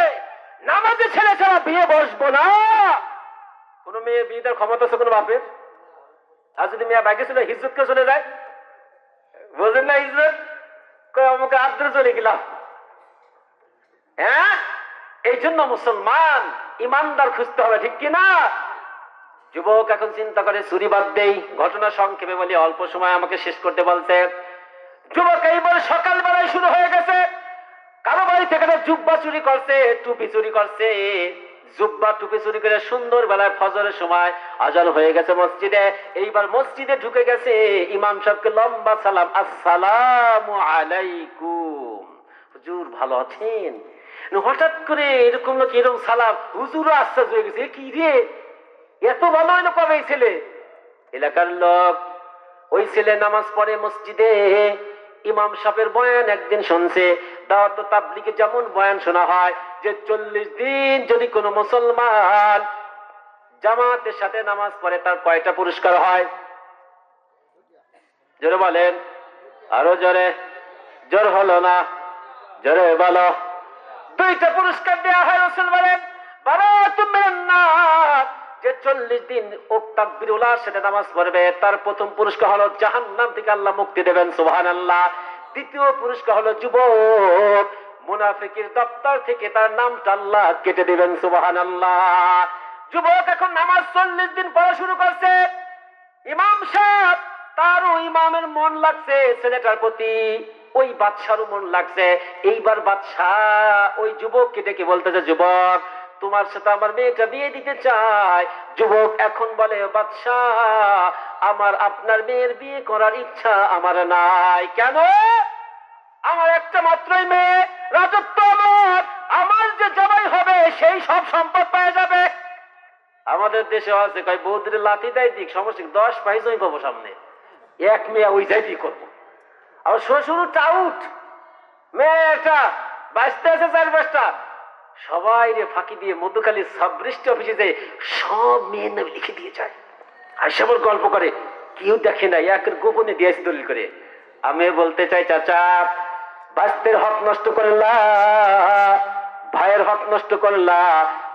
নামাজে ছেলে ছাড়া বিয়ে বসবো না, কোন মেয়ে বিয়ে দেওয়ার ক্ষমতা আছে কোনো বাপের? আর যদি মেয়ে বাইকে ছিল হিজরত কে চলে যায়, বোঝেন না? হিজরত আমাকে আদ্রে চলে গেলাম। হ্যাঁ, এই জন্য মুসলমান ইমানদার খুঁজতে হবে, ঠিক কিনা? যুবক এখন চিন্তা করে চুরি বাদ দেই। ঘটনা সংক্ষেপে বলি, অল্প সময় আমাকে শেষ করতে বলছে। যুবক এইবার সকালবেলায় শুরু হয়ে গেছে। কারো বাড়ি থেকে জুব্বা চুরি করছে, টুপি চুরি করছে। জুব্বা টুপি চুরি করে সুন্দর বেলায় ফজরের সময় আজান হয়ে গেছে মসজিদে। এইবার মসজিদে ঢুকে গেছে, ইমাম সাহেবকে লম্বা সালাম, আসসালামু আলাইকুম। হুজুর ভালো আছেন? হঠাৎ করে এরকম লোক এরকম সালাম, হুজুরও আশ্চর্য হয়ে গেছে, কি রে এত ভালো হইলো কবে এই ছেলে? এলাকার লোক, ওই ছেলে নামাজ পড়ে মসজিদে, ইমাম সাহেবের বয়ান একদিন শুনছে। দাওয়াত তাবলীগে যেমন বয়ান শোনা হয় যে 40 দিন যদি কোনো মুসলমান জামাতের সাথে নামাজ পড়ে তার কয়টা পুরস্কার হয়? জোরে বলেন, আরো জোরে। জোর হলো না, জোরে বলো। 2টা পুরস্কার দেওয়া হয়। রাসূল বলেন, বারাতুম মিনান নার, যে 40 দিন তাকবীরুল্লাহর সাথে নামাজ পড়বে তার প্রথম পুরস্কার হলো জাহান্নাম থেকে আল্লাহ মুক্তি দেবেন, সুবহানাল্লাহ। দ্বিতীয় পুরস্কার হলো যুবক মুনাফিকের দপ্তর থেকে তার নামটা আল্লাহ কেটে দেবেন, সুবহানাল্লাহ। যুবক এখন নামাজ 40 দিন পড়া শুরু করছে। ইমাম সাহেব, তারও ইমামের মন লাগছে ছেলেটার প্রতি, ওই বাদশারও মন লাগছে। এইবার বাদশাহ ওই যুবককে ডেকে বলতেছে, যুবক তোমার সাথে আমার মেয়েটা বিয়ে দিতে চায়। যুবক এখন বলে, বাদশাহ আমার আপনার মেয়ের বিয়ে করার ইচ্ছা আমার নাই। কেন? আমার একটা মাত্রই মেয়ে, রাজত্ব আমার, আমার যে জামাই হবে সেই সব সম্পদ পেয়ে যাবে। আমাদের দেশে আছে কয় বৌদির লাঠি দেয় দিক, সমস্যা 10 পাইজ ওই পাবো সামনে, এক মেয়ে ওই যাই দিয়ে করবো। আবার শ্বশুর টাউট, মেয়েটা বাঁচতে আছে 4-5টা, সবাই রে ফাঁকি দিয়ে মধুখালী সাবরেজিস্ট্রি অফিসে যে সব মেয়ের নামে লিখে দিয়ে যায়। আইসাবর গল্প করে, কেউ দেখে না, একের গোপনে দিয়েছে দলিল করে। আমি বলতে চাই, চাচা বাস্তের হক নষ্ট করলা, ভাইয়ের হক নষ্ট করলা।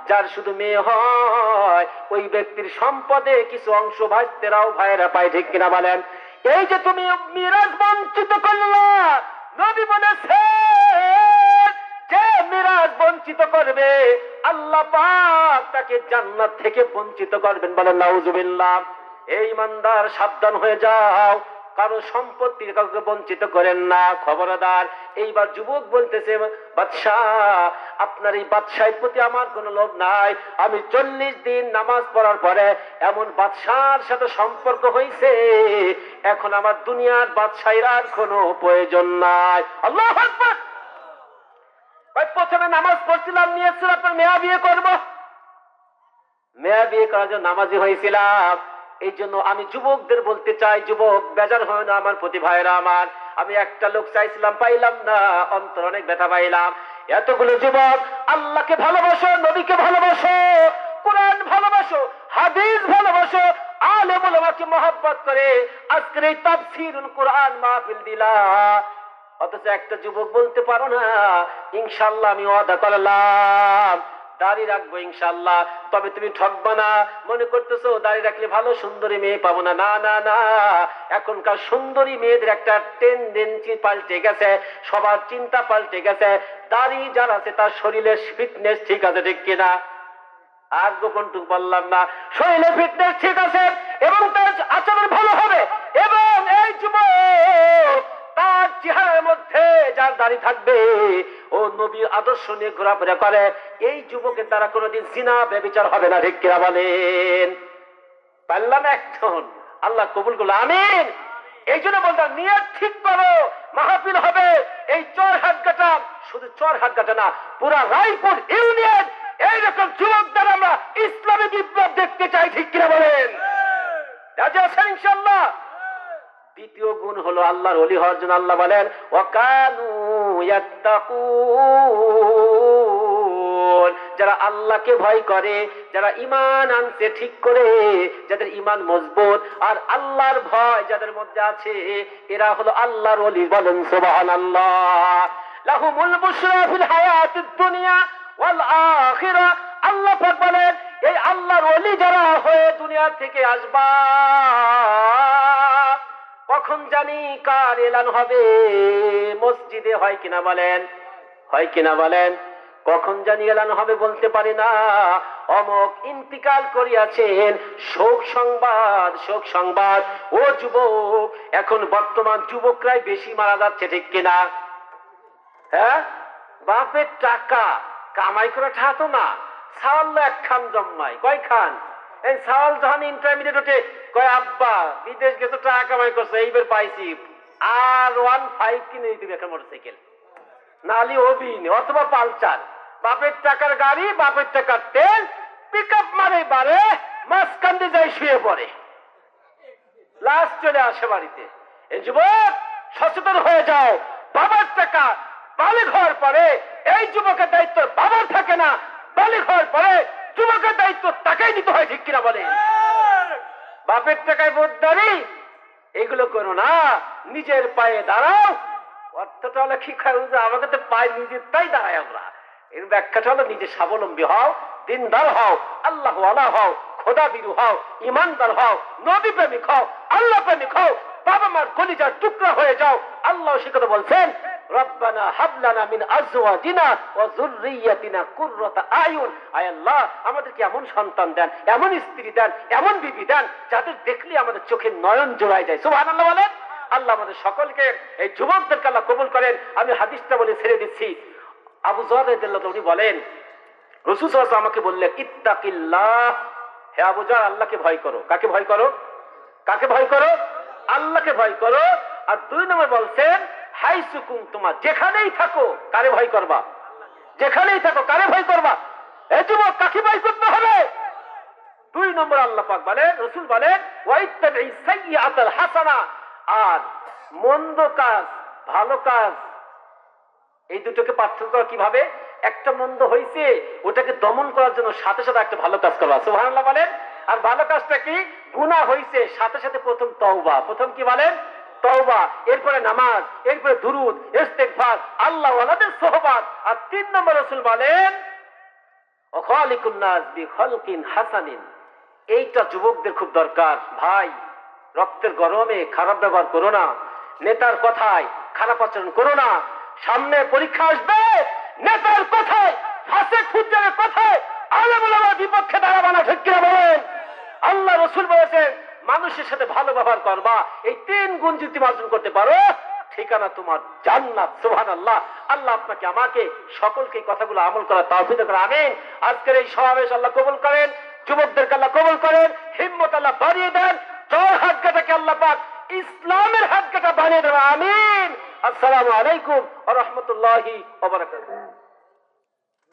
যার শুধু মেয়ে হয় ওই ব্যক্তির সম্পদে কিছু অংশ ভাইস্তেরাও ভাইয়েরা পায়, ঠিক কিনা বলেন? এই যে তুমি মিরাজ বঞ্চিত করলা, নবী বলেছে যে মিরাজ বঞ্চিত করবে আল্লাহ পাক তাকে জান্নাত থেকে বঞ্চিত করবেন, বলেন নাউজুবিল্লাহ। এই ইমানদার সাবধান হয়ে যাও, কারো সম্পত্তি কাউকে বঞ্চিত করেন না, খবরদার। এইবার যুবক বলতেছে, বাদশাহ আপনার এই বাদশাহের প্রতি আমার কোনো লোভ নাই। আমি 40 দিন নামাজ পড়ার পরে এমন বাদশার সাথে সম্পর্ক হয়েছে, এখন আমার দুনিয়ার বাদশাহের আর কোনো প্রয়োজন নাই। আল্লাহু আকবার। ভাই প্রথমে নামাজ পড়ছিলাম, নিয়েছিল আপনার মেয়া বিয়ে করবো, মেয়া বিয়ে করার জন্য নামাজি হয়েছিলাম। এই জন্য আমি যুবকদের বলতে চাই, যুবক বেজার হয় না আমার প্রতি ভাইরা আমার। আমি একটা লোক চাইছিলাম, পাইলাম না, অন্তর অনেক ব্যথা পাইলাম। এতগুলো যুবক আল্লাহকে ভালোবাসো, নবীকে ভালোবাসো, কোরআন ভালোবাসো, হাদিস ভালোবাসো, আলেম ওলামাকে মহব্বত করে আজকের এই তাফসীরুল কোরআন মাহফিল দিলা, অথচ একটা যুবক বলতে পারো না ইনশাআল্লাহ আমি ওয়াদা করলাম দাড়ি রাখবো ইনশাআল্লাহ। তবে তুমি ঠকবা না, মনে করতেছো দাড়ি রাখলে ভালো সুন্দরী মেয়ে পাবো না। না না না, এখনকার সুন্দরী মেয়েদের একটা টেন্ডেন্সি পাল্টে গেছে, সবার চিন্তা পাল্টে গেছে। দাড়ি যার আছে তার শরীরের ফিটনেস ঠিক আছে, ঠিক কিনা? আর গোপনটুকু বললাম না, শরীরে ফিটনেস ঠিক আছে এবং তার আচরণ ভালো হবে। এবং এই যুবক তার চেহারার মধ্যে যার দাড়ি থাকবে, ও নবীর আদর্শ নিয়ে ঘোরাফেরা করে, এই যুবকের দ্বারা কোনোদিন জিনা ব্যভিচার হবে না, ঠিক কিনা বলেন? পারলাম একজন, আল্লাহ কবুল করলো, আমিন। এই জন্য বলতাম নিয়ত ঠিক করো, মাহফিল হবে এই চরহাটঘাটা, শুধু চরহাটঘাটা না, পুরা রায়পুর ইউনিয়ন এইরকম যুবকদের আমরা ইসলামী বিপ্লব দেখতে চাই, ঠিক কিনা বলেন? রাজি আছেন ইনশাআল্লাহ? দ্বিতীয় গুণ হলো আল্লাহর ওলি হওয়ার জন্য আল্লাহ বলেন ওয়াকানু ইয়াত্তাকুন, যারা আল্লাহকে ভয় করে, যারা ঈমান আনছে ঠিক করে, যাদের ঈমান মজবুত আর আল্লাহর ভয় যাদের মধ্যে আছে, এরা হলো আল্লাহর ওলি। বলেন সুবহানাল্লাহ। লাহুমুল বুশরা ফিল হায়াতিদ দুনিয়া ওয়াল আখিরা। আল্লাহ পাক বলেন এই আল্লাহর ওলি যারা হয়ে দুনিয়া থেকে আসবা, কখন জানি কার এলান হবে? মসজিদে, হয় কিনা বলেন? হয় কিনা বলেন? কখন জানি এলান হবে বলতে পারি না। অমুক ইন্তিকাল করিয়াছেন, শোক সংবাদ, শোক সংবাদ। ও যুবক, এখন বর্তমান যুবকরাই বেশি মারা যাচ্ছে, ঠিক কিনা? হ্যাঁ, বাপের টাকা কামাই করে ঠাতো না, সাওয়াল এক খান জম্মাই। কয় খান? এই সাওয়াল যখন ইন্টারমিডিয়েট ওঠে, কয় আব্বা বিদেশ গেছে, টাকা কামাই করছে, এইবার পাইছি R15 কিনে দিতে একটা মোটরসাইকেল, নালি অবিন অথবা পালচার। বাপের টাকার গাড়ি, বাপের টাকার তেল, পিক আপ মারে বারে, মাঝখানে যাই শুয়ে পড়ে, লাস্ট চলে আসে বাড়িতে। এই যুবক সচেতন হয়ে যাও। বাবার টাকা বালিক হওয়ার পরে এই যুবকের দায়িত্ব বাবার থাকে না, বালিক হওয়ার পরে যুবকের দায়িত্ব তাকেই নিতে হয়, ঠিক কিনা বলে? বাপের টাকায় বোধদারি এগুলো করো না, নিজের পায়ে দাঁড়াও। অর্থটা হলো কি খায়, আমাকে তো পায়ে নিজের তাই দাঁড়ায় আমরা। এর ব্যাখ্যাটা হলো নিজে স্বাবলম্বী হও, দিনদার হও, আল্লাহ ওয়ালা হও, খোদা বিরু হও, ইমানদার হও, নবী প্রেমিক হও, আল্লাহ প্রেমিক হও, বাবা মার কলিজার টুকরা হয়ে যাও। আল্লাহ সে কথা বলছেন রব্বানা হাবলানা মিন আজওয়াজিনা ওয়া যুররিয়াতিনা কুররাতা আয়ুন। আয় আল্লাহ, আমাদেরকে এমন সন্তান দেন, এমন স্ত্রী দেন, এমন বিবি দেন যাদের দেখলে আমাদের চোখে নয়ন জোড়ায় যায়। সুবহানাল্লাহ বলেন। আল্লাহ আমাদের সকলকে, এই যুবকদেরকে আল্লাহ কবুল করেন। আমি হাদিসটা বলে ছেড়ে দিচ্ছি। আবু যর রাদিয়াল্লাহু উনি বলেন রাসূল সাল্লাল্লাহু আলাইহি আমাকে বললেন ইত্তাকিল্লাহ, হে আবু যর আল্লাহকে ভয় করো। কাকে ভয় করো? কাকে ভয় করো? আল্লাহকে ভয় করো। আর 2 নম্বর বলছেন হাইসু কুনতুমা, যেখানেই থাকো কারে ভয় করবা? যেখানেই থাকো কারে ভয় করবা? এই যুবক কাকে ভয় করতে হবে? 2 নম্বর আল্লাহ পাক বলেন, রাসূল বলেন ওয়াইত্তাবি'ই সাইয়্যাতাল হাসানা, আর মন্দ কাজ ভালো কাজ এই দুটোকে পার্থক্য করা কিভাবে? একটা মন্দ হইছে, ওটাকে দমন করার জন্য সাথে সাথে একটা ভালো কাজ করবা। সুবহানাল্লাহ বলেন। আর ভালো কাজটা কি? গুনাহ হইছে, সাথে সাথে প্রথম তওবা। প্রথম কি বলেন? তওবা, এরপরে নামাজ, এরপরে দুরুদ, ইস্তেগফার, আল্লাহ ওয়ালাদের সোহবত। আর 3 নম্বর রাসূল বলেন ওয়াখালিকুন নাস বিখালকিন হাসানিন। এইটা যুবকদের খুব দরকার। ভাই, রক্তের গরমে খারাপ ব্যবহার করো না, নেতার কথায় খারাপ আচরণ করো না। সামনে পরীক্ষা আসবে, নেতার কথায়, ফাসিক ফুজ্জারের কথায় আলেম ওলামার বিপক্ষে দাঁড়াবা না, ঠিক কিনা বলেন? আল্লাহ রাসূল বলেছেন মানুষের সাথে ভালো ব্যবহার করবা। এই 3 গুণ যদি অর্জন করতে পারো, ঠিকানা তোমার জান্নাত। সুবহানাল্লাহ। আল্লাহ আপনাকে আমাকে সকলকে এই কথাগুলো আমল করার তৌফিক দান করেন। আমিন। আজকের এই সমাবেশ আল্লাহ কবুল করেন, যুবকদেরকে আল্লাহ কবুল করেন, হিম্মত আল্লাহ বাড়িয়ে দেন, জোর হাতটাকে আল্লাহ পাক ইসলামের হাতটা বানিয়ে দেন। আমিন। আসসালামু আলাইকুম ওয়া রাহমাতুল্লাহি ওয়া বারাকাতুহু।